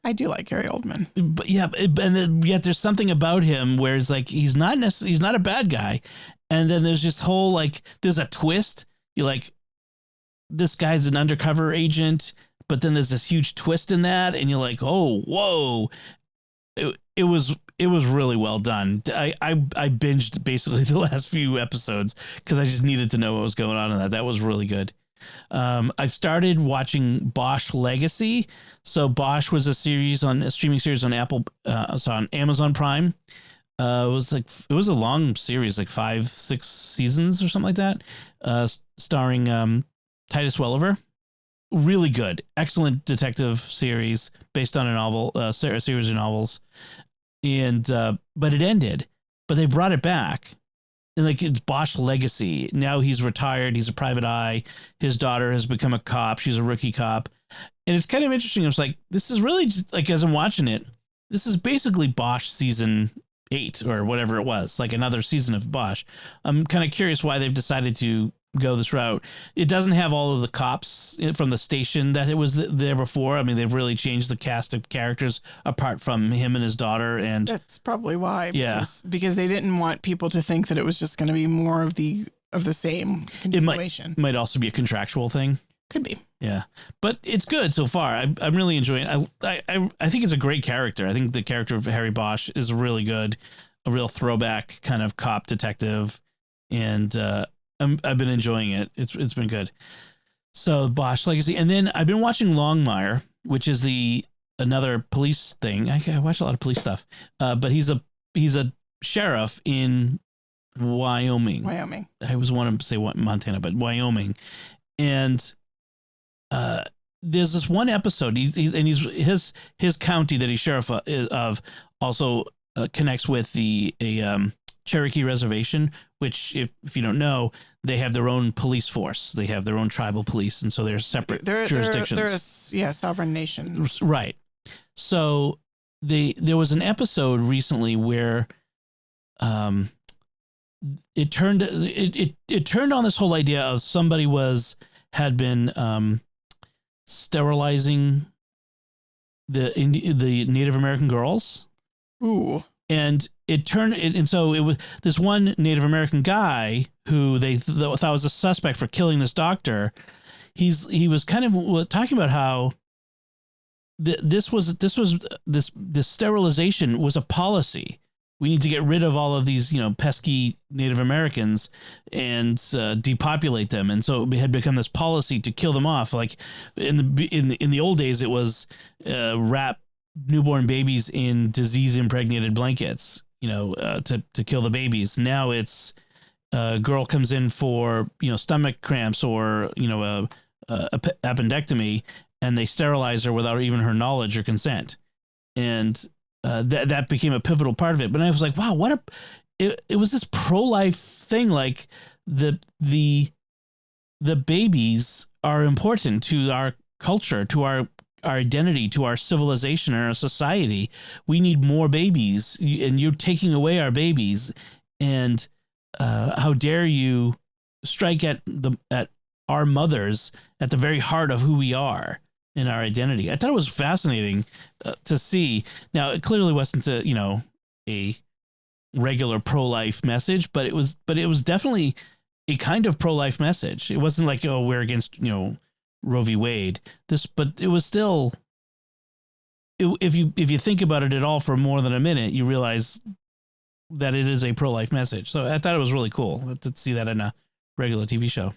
I do like Gary Oldman, but yet there's something about him where it's like he's not a bad guy, and then there's this whole like there's a twist. You're like, this guy's an undercover agent, but then there's this huge twist in that, and you're like, oh, whoa! It was really well done. I binged basically the last few episodes because I just needed to know what was going on in that. That was really good. I've started watching Bosch Legacy. So Bosch was a streaming series on Apple, on Amazon Prime. It was a long series, like 5-6 seasons or something like that. Starring Titus Welliver. Really good, excellent detective series based on a novel, a series of novels. And but it ended, but they brought it back. And like it's Bosch Legacy. Now he's retired. He's a private eye. His daughter has become a cop. She's a rookie cop. And it's kind of interesting. I was like, this is really just like, as I'm watching it, this is basically Bosch season 8 or whatever it was, like another season of Bosch. I'm kind of curious why they've decided to go this route. It doesn't have all of the cops from the station that it was there before. I mean, they've really changed the cast of characters apart from him and his daughter, and that's probably why. Because they didn't want people to think that it was just going to be more of the same continuation. It might also be a contractual thing. Could be. Yeah, but it's good so far. I'm really enjoying it. I think it's a great character. I think the character of Harry Bosch is really good, a real throwback kind of cop detective, and I've been enjoying it. It's been good. So Bosch Legacy, and then I've been watching Longmire, which is another police thing. I watch a lot of police stuff, but he's a sheriff in Wyoming. I was wanting to say Montana, but Wyoming, and there's this one episode. His county that he's sheriff of also connects with a Cherokee Reservation, which if you don't know, they have their own police force. They have their own tribal police, and so they're separate jurisdictions. They're a sovereign nation. Right. So there was an episode recently where it turned on this whole idea of somebody had been sterilizing the Native American girls. Ooh. And so it was this one Native American guy who they thought was a suspect for killing this doctor. He was kind of talking about how this sterilization was a policy. We need to get rid of all of these, pesky Native Americans and depopulate them. And so it had become this policy to kill them off. Like in the old days, it was wrap newborn babies in disease impregnated blankets, to kill the babies. Now it's a girl comes in for, stomach cramps or, a appendectomy, and they sterilize her without even her knowledge or consent. And that became a pivotal part of it. But I was like, wow, it was this pro-life thing. Like the babies are important to our culture, to our identity, to our civilization, our society. We need more babies, and you're taking away our babies. And how dare you strike at our mothers at the very heart of who we are and our identity. I thought it was fascinating to see. Now, it clearly wasn't a regular pro-life message, but it was definitely a kind of pro-life message. It wasn't like, oh, we're against, Roe v. Wade. But it was still, if you think about it at all for more than a minute, you realize that it is a pro-life message. So I thought it was really cool to see that in a regular TV show.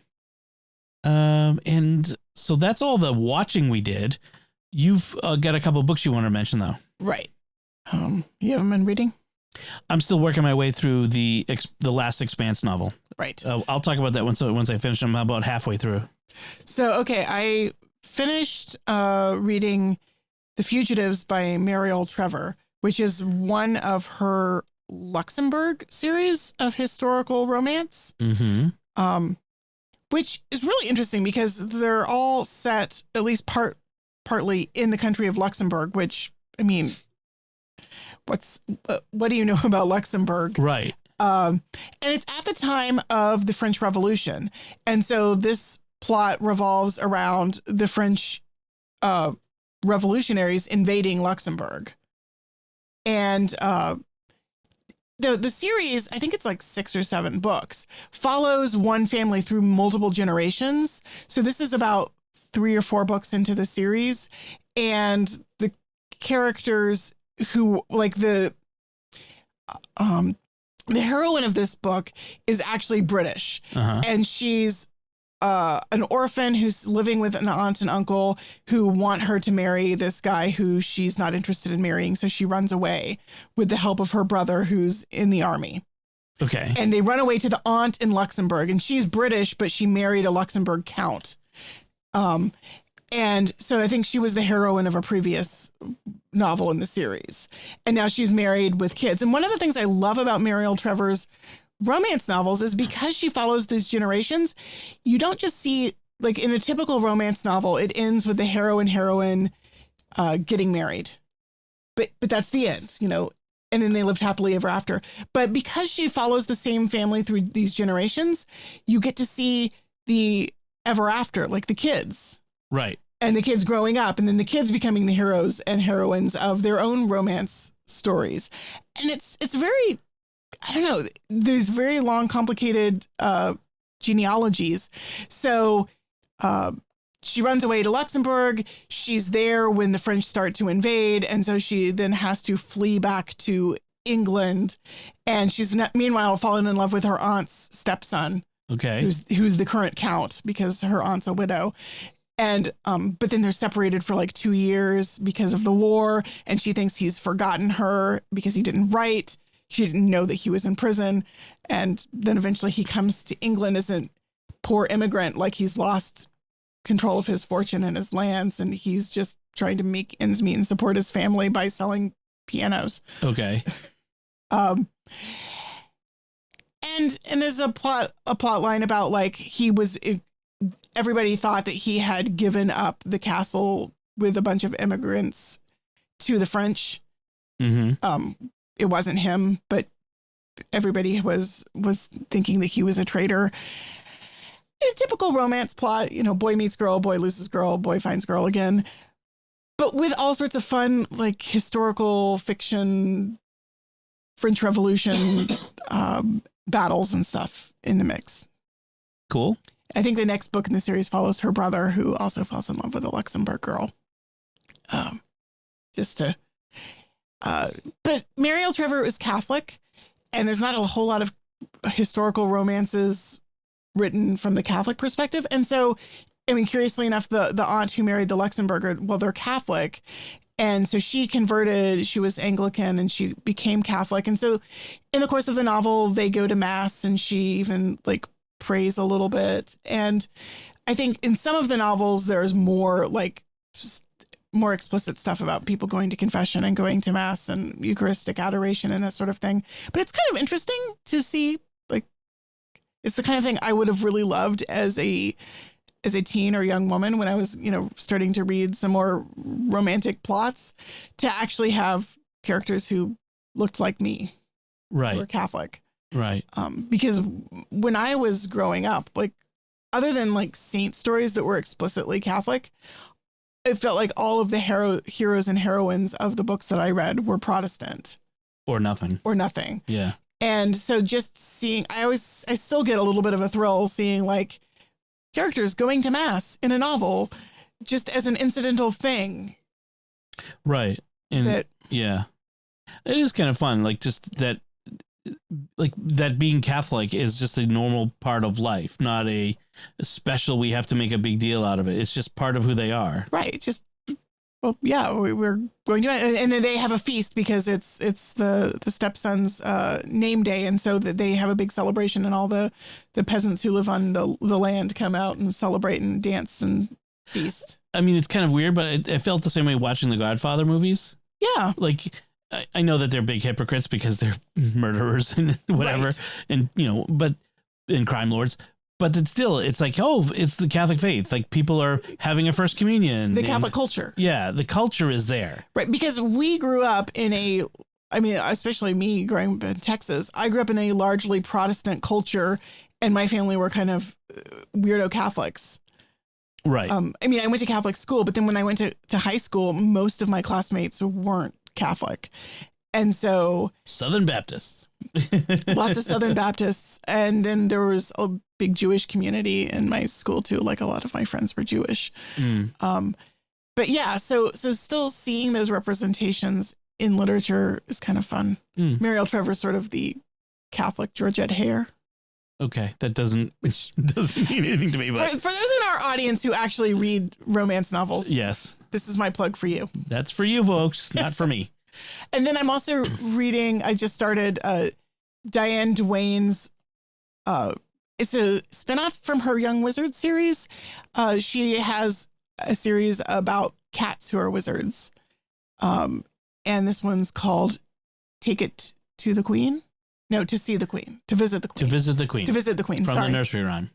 And so that's all the watching we did. You've got a couple of books you want to mention, though. Right. You haven't been reading? I'm still working my way through the last Expanse novel. Right. I'll talk about that once I finish. I'm about halfway through. So, okay, I finished reading The Fugitives by Mariel Trevor, which is one of her Luxembourg series of historical romance. Mm-hmm. Which is really interesting because they're all set, at least partly, in the country of Luxembourg, which, I mean, what do you know about Luxembourg? Right. And it's at the time of the French Revolution. And so this plot revolves around the French revolutionaries invading Luxembourg. And the series, I think it's like 6 or 7 books, follows one family through multiple generations. So this is about 3 or 4 books into the series. And the characters who, like the heroine of this book is actually British. Uh-huh. And she's an orphan who's living with an aunt and uncle who want her to marry this guy who she's not interested in marrying. So she runs away with the help of her brother who's in the army. Okay. And they run away to the aunt in Luxembourg, and she's British, but she married a Luxembourg count. And so I think she was the heroine of a previous novel in the series. And now she's married with kids. And one of the things I love about Mariel Trevor's romance novels is because she follows these generations, you don't just see, like in a typical romance novel, it ends with the heroine getting married. But that's the end, and then they lived happily ever after. But because she follows the same family through these generations, you get to see the ever after, like the kids. Right. And the kids growing up, and then the kids becoming the heroes and heroines of their own romance stories. And it's very, I don't know, there's very long, complicated genealogies. So she runs away to Luxembourg. She's there when the French start to invade. And so she then has to flee back to England. And she's meanwhile fallen in love with her aunt's stepson. Okay. Who's the current count because her aunt's a widow. And but then they're separated for like 2 years because of the war. And she thinks he's forgotten her because he didn't write. She didn't know that he was in prison. And then eventually he comes to England as a poor immigrant, like he's lost control of his fortune and his lands. And he's just trying to make ends meet and support his family by selling pianos. Okay. And there's a plot line about like everybody thought that he had given up the castle with a bunch of immigrants to the French. Mm-hmm. It wasn't him, but everybody was thinking that he was a traitor. A typical romance plot, boy meets girl, boy loses girl, boy finds girl again, but with all sorts of fun, like historical fiction, French Revolution battles and stuff in the mix. Cool. I think the next book in the series follows her brother, who also falls in love with a Luxembourg girl. But Mariel Trevor is Catholic, and there's not a whole lot of historical romances written from the Catholic perspective. And so, I mean, curiously enough, the aunt who married the Luxembourger, well, they're Catholic. And so she converted, she was Anglican, and she became Catholic. And so in the course of the novel, they go to mass, and she even like prays a little bit. And I think in some of the novels, there's more like more explicit stuff about people going to confession and going to mass and Eucharistic adoration and that sort of thing. But it's kind of interesting to see, like, it's the kind of thing I would have really loved as a teen or young woman when I was, starting to read some more romantic plots, to actually have characters who looked like me. Right. Who were Catholic. Right. Because when I was growing up, like, other than like saint stories that were explicitly Catholic, it felt like all of the heroes and heroines of the books that I read were Protestant. Or nothing. Or nothing. Yeah. And so just seeing, I still get a little bit of a thrill seeing like characters going to mass in a novel just as an incidental thing. Right. And that, yeah, it is kind of fun. Like just that, like that being Catholic is just a normal part of life, not a special, we have to make a big deal out of it. It's just part of who they are. right. Just, well, yeah, we're going to, and then they have a feast because it's the stepson's name day. And so that they have a big celebration and all the peasants who live on the land come out and celebrate and dance and feast. I mean, it's kind of weird, but I felt the same way watching the Godfather movies. Yeah. Like, I know that they're big hypocrites because they're murderers and whatever, Right. and, and crime lords. But it's like, oh, it's the Catholic faith. Like people are having a first communion. The Catholic culture. Yeah, the culture is there. Right. Because we grew up especially me growing up in Texas, I grew up in a largely Protestant culture and my family were kind of weirdo Catholics. Right. I went to Catholic school, but then when I went to high school, most of my classmates weren't Catholic. And so Southern Baptists. lots of Southern Baptists. And then there was a big Jewish community in my school too. Like a lot of my friends were Jewish. But yeah, so still seeing those representations in literature is kind of fun. Mariel Trevor's sort of the Catholic Georgette Hare. Okay, which doesn't mean anything to me. But For those in our audience who actually read romance novels, yes, this is my plug for you. That's for you folks, not for me. And then I'm also reading, I just started Diane Duane's, it's a spinoff from her Young Wizard series. She has a series about cats who are wizards. And this one's called Take It to the Queen. No, To See the Queen. To Visit the Queen. To Visit the Queen. To Visit the Queen. From the nursery rhyme.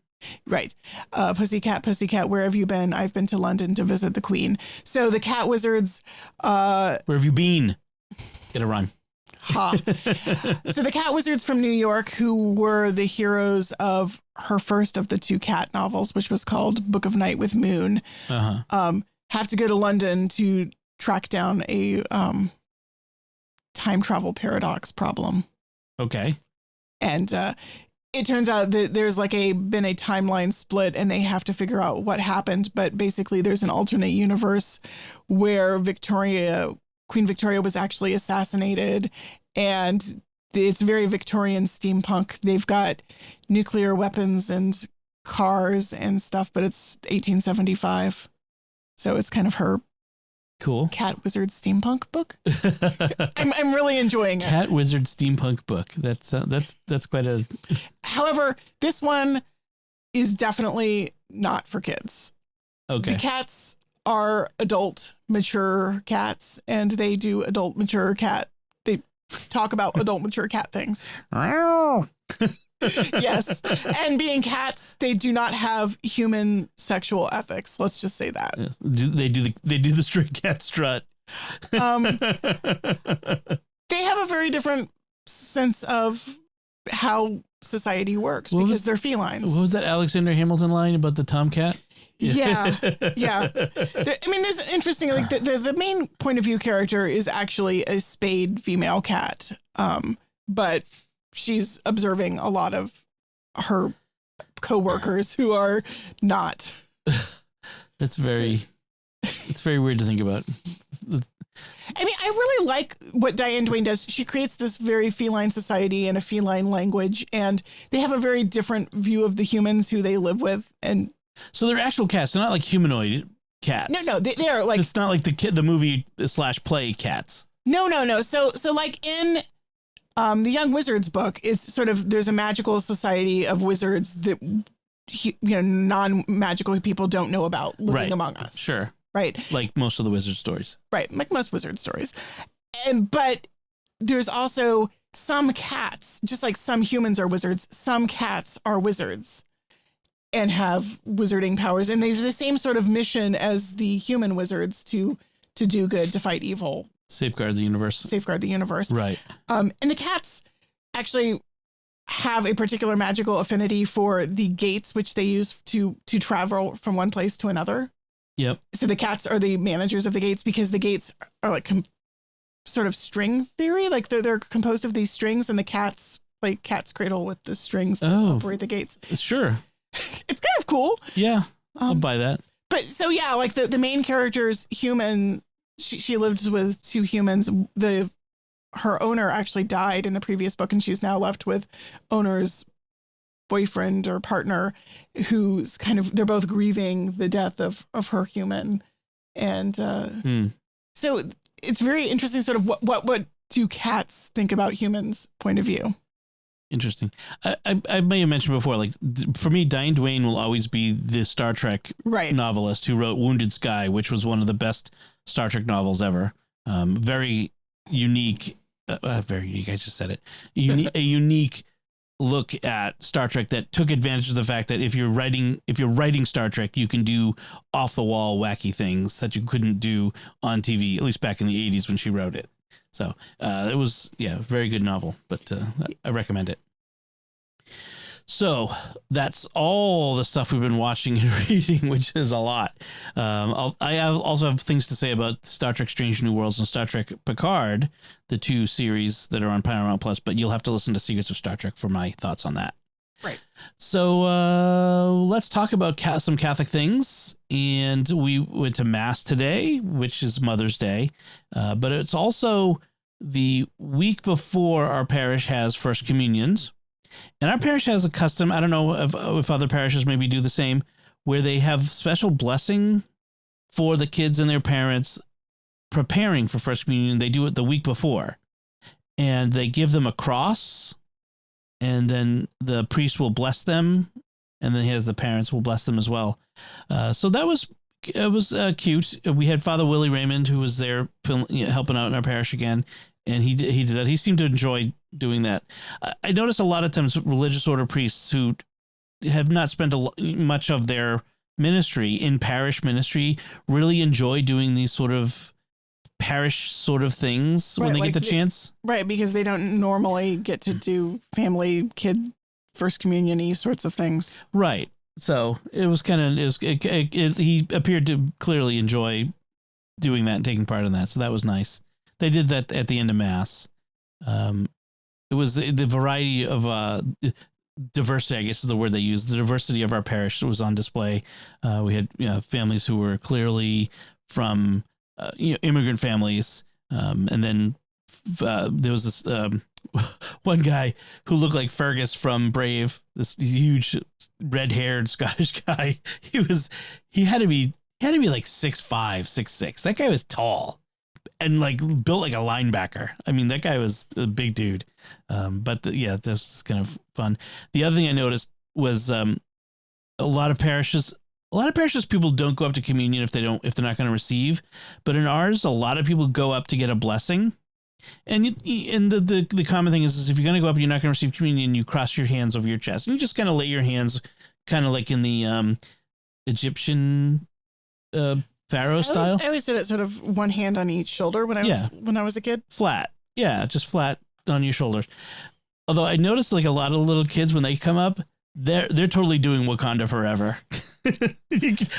Right. Pussycat, pussycat, where have you been? I've been to London to visit the Queen. So the cat wizards. Where have you been? Get a rhyme. Ha. So the cat wizards from New York, who were the heroes of her first of the two cat novels, which was called Book of Night with Moon, have to go to London to track down a time travel paradox problem. Okay. And it turns out that there's been a timeline split and they have to figure out what happened. But basically there's an alternate universe where Queen Victoria was actually assassinated, and it's very Victorian steampunk. They've got nuclear weapons and cars and stuff, but it's 1875. So it's kind of her cool cat wizard steampunk book. I'm really enjoying it. Cat wizard steampunk book. That's quite a. However, this one is definitely not for kids. Okay. The cats are adult, mature cats, and they do adult, mature cat. They talk about adult, mature cat things. Yes. And being cats, they do not have human sexual ethics. Let's just say that. Yes. They do the stray cat strut. They have a very different sense of how society works because they're felines. What was that Alexander Hamilton line about the tomcat? Yeah. There's interesting, the main point of view character is actually a spayed female cat. But she's observing a lot of her coworkers who are not. It's very weird to think about. I really like what Diane Duane does. She creates this very feline society and a feline language, and they have a very different view of the humans who they live with. And so they're actual cats. They're not like humanoid cats. No, they are like. It's not like the movie / play cats. No. So like in the Young Wizards book, it's sort of there's a magical society of wizards that non-magical people don't know about living among us. Sure. Right. Like most of the wizard stories. Right. Like most wizard stories. But there's also some cats, just like some humans are wizards, some cats are wizards and have wizarding powers. And there's the same sort of mission as the human wizards to do good, to fight evil. Safeguard the universe. Right. And the cats actually have a particular magical affinity for the gates, which they use to travel from one place to another. Yep. So the cats are the managers of the gates because the gates are like sort of string theory. Like they're composed of these strings and the cats like Cat's Cradle with the strings that operate the gates. Sure. It's kind of cool. Yeah, I'll buy that. But so yeah, like the main character's human. She lived with 2 humans. Her owner actually died in the previous book, and she's now left with owner's boyfriend or partner, who's they're both grieving the death of her human. And so it's very interesting sort of what do cats think about humans' point of view. Interesting. I may have mentioned before, like for me, Diane Duane will always be the Star Trek novelist who wrote Wounded Sky, which was one of the best Star Trek novels ever. Very unique. Very unique. I just said it. A unique look at Star Trek that took advantage of the fact that if you're writing Star Trek, you can do off the wall wacky things that you couldn't do on TV, at least back in the 80s when she wrote it. So it was, very good novel, but I recommend it. So that's all the stuff we've been watching and reading, which is a lot. I also have things to say about Star Trek Strange New Worlds and Star Trek Picard, the 2 series that are on Paramount Plus, but you'll have to listen to Secrets of Star Trek for my thoughts on that. Right. So let's talk about some Catholic things. And we went to Mass today, which is Mother's Day, but it's also the week before our parish has First Communions. And our parish has a custom, I don't know if other parishes maybe do the same, where they have special blessing for the kids and their parents preparing for First Communion. They do it the week before, and they give them a cross, and then the priest will bless them, and then the parents will bless them as well. So that was cute. We had Father Willie Raymond, who was there helping out in our parish again, and he did that. He seemed to enjoy doing that. I noticed a lot of times religious order priests who have not spent much of their ministry in parish ministry really enjoy doing these sort of parish sort of things when they get the chance. Right, because they don't normally get to do family, kid, First Communion-y sorts of things. Right. So it was he appeared to clearly enjoy doing that and taking part in that. So that was nice. They did that at the end of Mass. It was the variety of diversity, I guess is the word they used. The diversity of our parish was on display. We had families who were clearly from immigrant families, and then there was this one guy who looked like Fergus from Brave. This huge red-haired Scottish guy. He had to be like 6'5", 6'6". That guy was tall and like built like a linebacker. I mean, that guy was a big dude. But that was kind of fun. The other thing I noticed was a lot of parishes people don't go up to communion if they're not going to receive. But in ours, a lot of people go up to get a blessing. And the common thing is if you're going to go up and you're not going to receive communion, you cross your hands over your chest and you just kind of lay your hands kind of like in the Egyptian Pharaoh style. I always did it sort of one hand on each shoulder when I was a kid. Flat. Yeah, just flat on your shoulders. Although I noticed like a lot of little kids when they come up, they're totally doing Wakanda Forever.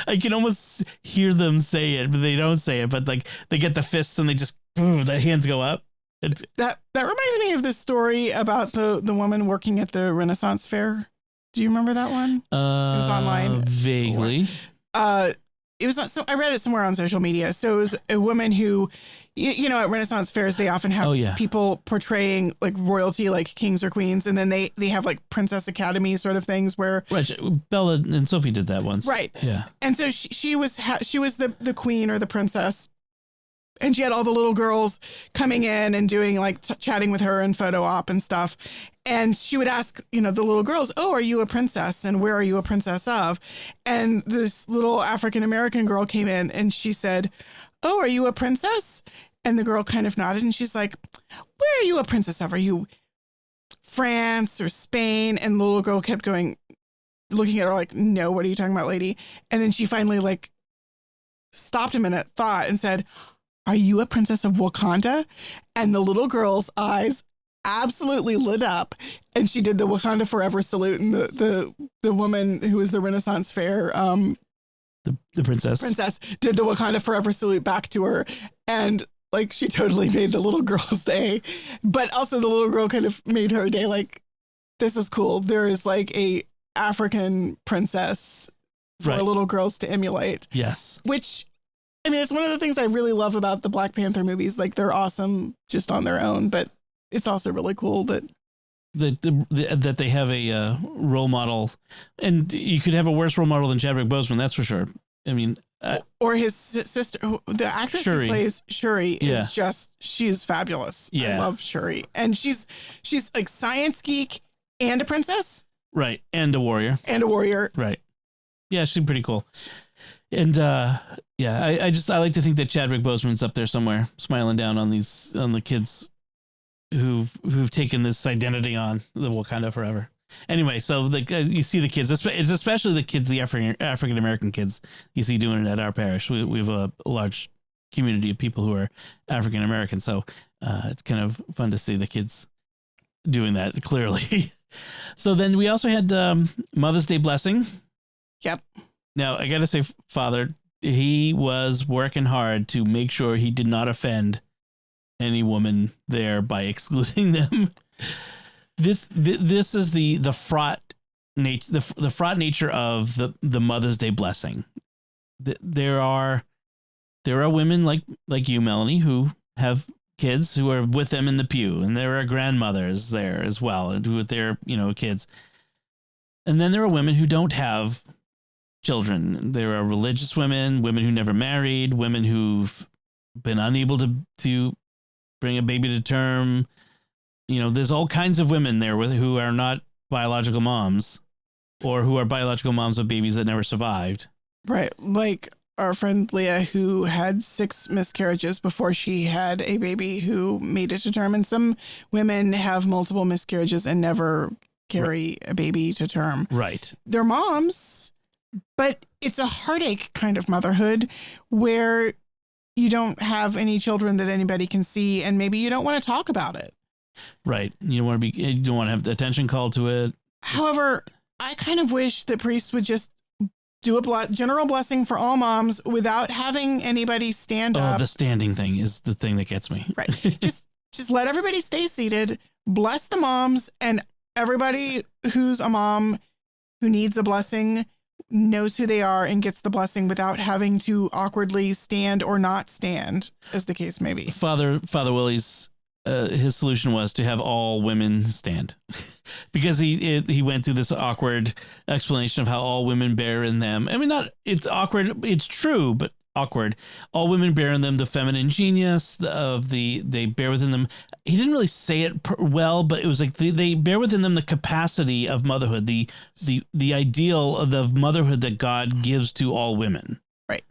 I can almost hear them say it, but they don't say it. But like they get the fists and they just the hands go up. That reminds me of the story about the woman working at the Renaissance Fair. Do you remember that one? It was online. Vaguely. It was so I read it somewhere on social media. So it was a woman who, at Renaissance fairs, they often have people portraying like royalty, like kings or queens. And then they have like Princess Academy sort of things where. Right. Bella and Sophie did that once. Right. Yeah. And so she was the queen or the princess. And she had all the little girls coming in and doing like chatting with her and photo op and stuff. And she would ask, the little girls, "Oh, are you a princess? And where are you a princess of?" And this little African-American girl came in and she said, "Oh, are you a princess?" And the girl kind of nodded and she's like, "Where are you a princess of? Are you France or Spain?" And the little girl kept going, looking at her like, "No, what are you talking about, lady?" And then she finally like stopped a minute, thought and said, "Are you a princess of Wakanda?" And the little girl's eyes absolutely lit up, and she did the Wakanda Forever salute. And the woman who was the Renaissance Fair, the princess did the Wakanda Forever salute back to her, and like she totally made the little girl's day. But also the little girl kind of made her day. Like this is cool. There is like a African princess for little girls to emulate. Yes. Which, I mean, it's one of the things I really love about the Black Panther movies. Like, they're awesome just on their own, but it's also really cool that that they have a role model, and you could have a worse role model than Chadwick Boseman, that's for sure. I mean, or his sister, the actress Shuri. who plays Shuri is she's fabulous. Yeah. I love Shuri, and she's like science geek and a princess, right, and a warrior, right. Yeah, she's pretty cool. And I like to think that Chadwick Boseman's up there somewhere, smiling down on the kids who've taken this identity on the Wakanda forever. Anyway, so you see the kids, it's especially the kids, the African American kids, you see doing it at our parish. We have a large community of people who are African American, so it's kind of fun to see the kids doing that clearly. So then we also had Mother's Day blessing. Yep. Now I gotta say, Father, he was working hard to make sure he did not offend any woman there by excluding them. This is the fraught nature, the fraught nature of the Mother's Day blessing. There are women like you, Melanie, who have kids who are with them in the pew, and there are grandmothers there as well with their kids. And then there are women who don't have children. There are religious women who never married, women who've been unable to bring a baby to term. There's all kinds of women there who are not biological moms, or who are biological moms of babies that never survived. Right. Like our friend Leah, who had 6 miscarriages before she had a baby who made it to term. And some women have multiple miscarriages and never carry a baby to term. Right. They're moms, but it's a heartache kind of motherhood where you don't have any children that anybody can see, and maybe you don't want to talk about it. Right. You don't want to have attention called to it. However, I kind of wish that priests would just do a general blessing for all moms without having anybody stand up. Oh, the standing thing is the thing that gets me. Right. just let everybody stay seated, bless the moms, and everybody who's a mom who needs a blessing knows who they are and gets the blessing without having to awkwardly stand or not stand, as the case may be. Father Willie's his solution was to have all women stand, because he went through this awkward explanation of how all women bear in them. I mean, it's awkward. It's true, but awkward. All women bear in them the feminine genius they bear within them. He didn't really say it well, but it was like they bear within them the capacity of motherhood, the ideal of the motherhood that God gives to all women. Right.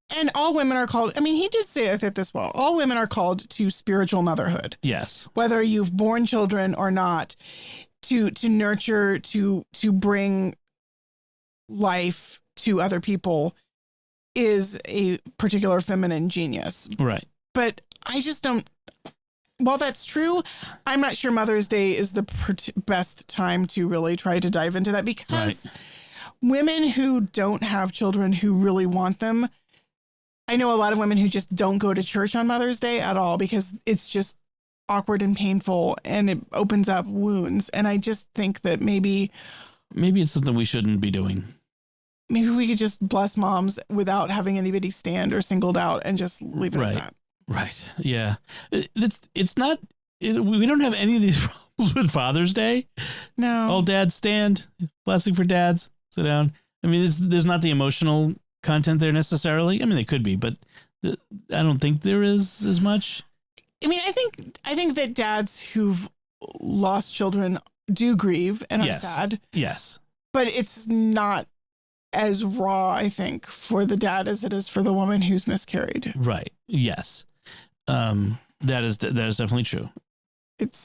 And all women are called, I mean, he did say it this well, all women are called to spiritual motherhood. Yes. Whether you've born children or not, to nurture, to bring life to other people is a particular feminine genius. Right. But I just don't, while that's true, I'm not sure Mother's Day is the best time to really try to dive into that, because women who don't have children who really want them, I know a lot of women who just don't go to church on Mother's Day at all because it's just awkward and painful and it opens up wounds. And I just think that maybe it's something we shouldn't be doing. Maybe we could just bless moms without having anybody stand or singled out and just leave it at that. Right. Yeah. It's not, we don't have any of these problems with Father's Day. No. All dads stand. Blessing for dads. Sit down. I mean, there's not the emotional content there necessarily. I mean, they could be, but I don't think there is as much. I mean, I think that dads who've lost children do grieve and are sad. Yes. But it's not as raw, I think, for the dad as it is for the woman who's miscarried. Right. Yes. That is definitely true.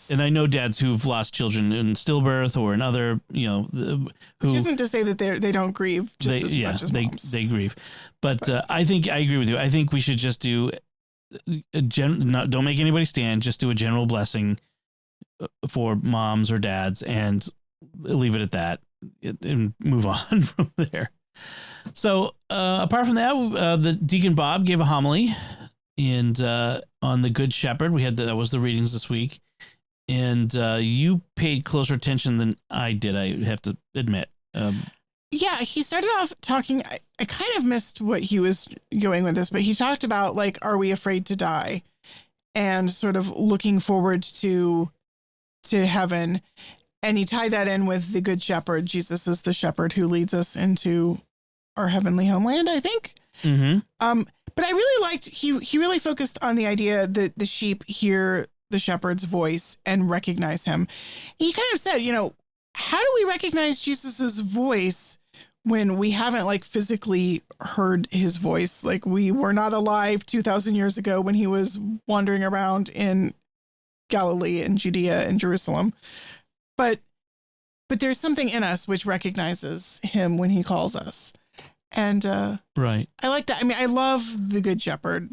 And I know dads who've lost children in stillbirth or in other, which isn't to say that they don't grieve just as much as moms. They grieve. But I think I agree with you. I think we should just do don't make anybody stand. Just do a general blessing for moms or dads and leave it at that and move on from there. So apart from that, the Deacon Bob gave a homily and on the Good Shepherd. That was the readings this week. And you paid closer attention than I did, I have to admit. Yeah, he started off talking. I kind of missed what he was going with this, but he talked about, like, are we afraid to die? And sort of looking forward to heaven. And he tied that in with the Good Shepherd. Jesus is the shepherd who leads us into our heavenly homeland, I think. Mm-hmm. But I really liked, he really focused on the idea that the sheep hear the shepherd's voice and recognize him. He kind of said, you know, how do we recognize Jesus's voice when we haven't, like, physically heard his voice? Like, we were not alive 2,000 years ago when he was wandering around in Galilee and Judea and Jerusalem. But there's something in us which recognizes him when he calls us. And right. I like that. I mean, I love the Good Shepherd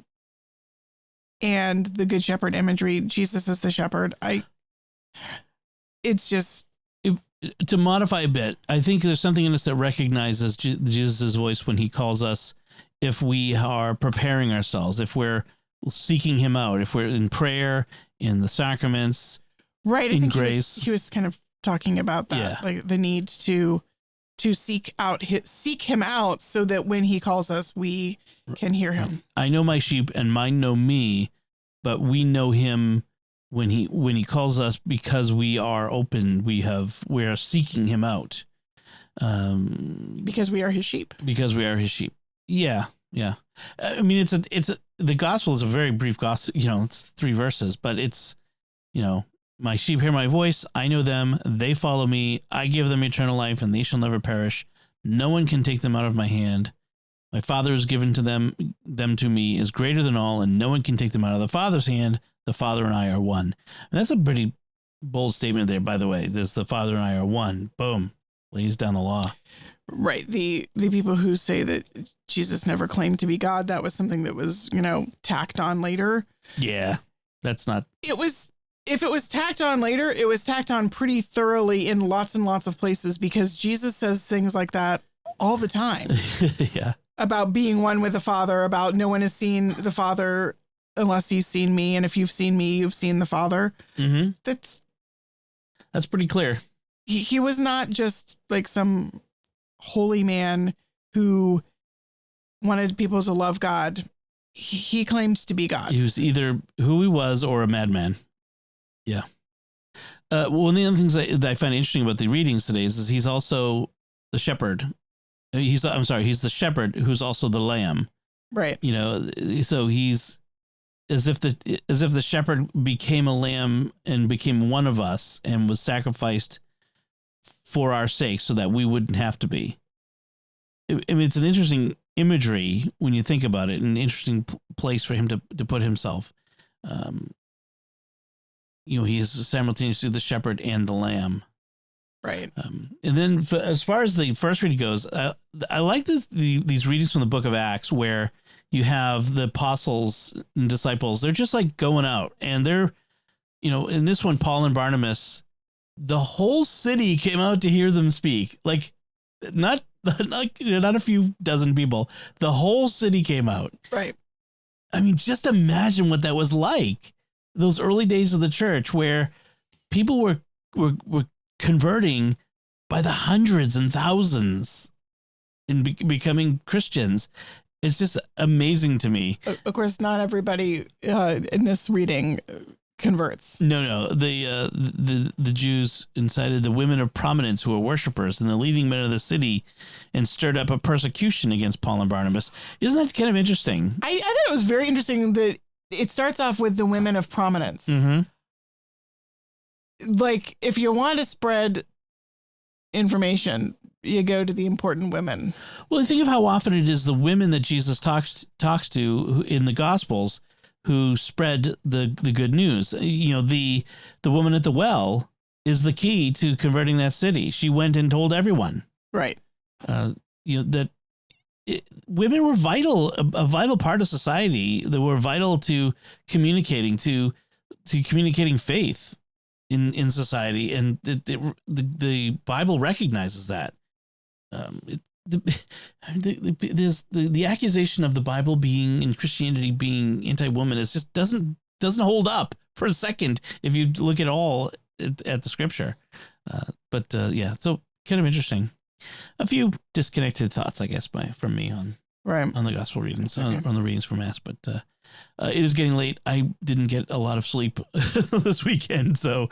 and the Good Shepherd imagery. Jesus is the shepherd. It's just, to modify a bit, I think there's something in us that recognizes Jesus' voice when he calls us, if we are preparing ourselves, if we're seeking him out, if we're in prayer, in the sacraments, right. in grace. He was kind of talking about that, like the need to seek him out so that when he calls us, we can hear him. I know my sheep and mine know me, but we know him when he calls us, because we are open. We are seeking him out. Because we are his sheep. Because we are his sheep. Yeah. Yeah. I mean, the gospel is a very brief gospel, you know, it's 3 verses, but it's, you know, my sheep hear my voice. I know them. They follow me. I give them eternal life, and they shall never perish. No one can take them out of my hand. My Father has given to them to me is greater than all, and no one can take them out of the Father's hand. The Father and I are one. And that's a pretty bold statement there, by the way. There's the Father and I are one. Boom. Lays down the law. Right. The people who say that Jesus never claimed to be God, that was something that was, you know, tacked on later. Yeah. That's not. If it was tacked on later, it was tacked on pretty thoroughly in lots and lots of places, because Jesus says things like that all the time. Yeah. About being one with the Father, about no one has seen the Father unless he's seen me. And if you've seen me, you've seen the Father. Mm-hmm. That's pretty clear. He was not just like some holy man who wanted people to love God. He claimed to be God. He was either who he was or a madman. Yeah. One of the other things that I find interesting about the readings today is he's also the shepherd. He's the shepherd who's also the lamb. Right. You know, so he's as if the shepherd became a lamb and became one of us and was sacrificed for our sake so that we wouldn't have to be. I mean, it's an interesting imagery when you think about it, an interesting place for him to put himself. You know, he is simultaneously the shepherd and the lamb. Right. And then as far as the first reading goes, I like these readings from the book of Acts where you have the apostles and disciples. They're just like going out, and they're, you know, in this one, Paul and Barnabas, the whole city came out to hear them speak. Like not a few dozen people. The whole city came out. Right. I mean, just imagine what that was like. Those early days of the church where people were converting by the hundreds and thousands and becoming Christians. It's just amazing to me. Of course, not everybody in this reading converts. No. The Jews incited the women of prominence who were worshipers and the leading men of the city and stirred up a persecution against Paul and Barnabas. Isn't that kind of interesting? I thought it was very interesting that it starts off with the women of prominence. Mm-hmm. Like, if you want to spread information, you go to the important women. Well, think of how often it is the women that Jesus talks to in the Gospels who spread the good news. You know, the woman at the well is the key to converting that city. She went and told everyone. Right. You know, that women were a vital part of society. They were vital to communicating faith in society, and the Bible recognizes that. The accusation of the Bible being in Christianity being anti-woman is just doesn't hold up for a second if you look at all at the scripture. But yeah, so kind of interesting. A few disconnected thoughts, I guess, from me on the gospel readings, on the readings for Mass. But it is getting late. I didn't get a lot of sleep this weekend, so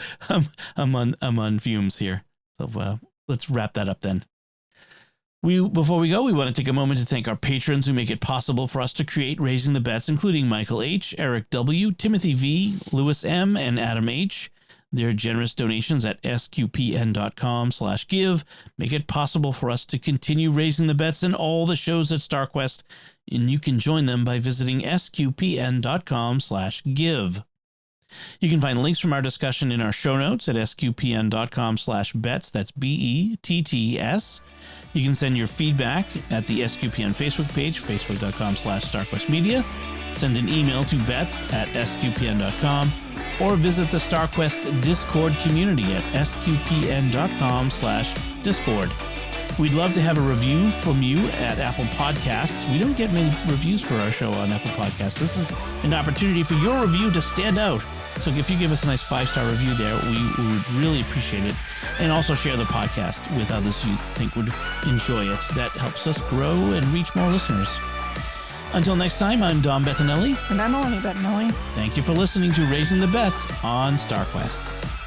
I'm on fumes here. So let's wrap that up then. Before we go, we want to take a moment to thank our patrons who make it possible for us to create Raising the Bets, including Michael H., Eric W., Timothy V., Lewis M., and Adam H. Their generous donations at sqpn.com/give make it possible for us to continue raising the bets in all the shows at StarQuest, and you can join them by visiting sqpn.com/give. You can find links from our discussion in our show notes at sqpn.com/bets. That's BETTS. You can send your feedback at the SQPN Facebook page, facebook.com/StarQuestMedia. Send an email to bets@sqpn.com or visit the StarQuest Discord community at sqpn.com/Discord. We'd love to have a review from you at Apple Podcasts. We don't get many reviews for our show on Apple Podcasts. This is an opportunity for your review to stand out. So if you give us a nice 5-star review there, we would really appreciate it. And also share the podcast with others you think would enjoy it. That helps us grow and reach more listeners. Until next time, I'm Dom Bettinelli. And I'm Melanie Bettinelli. Thank you for listening to Raising the Bets on StarQuest.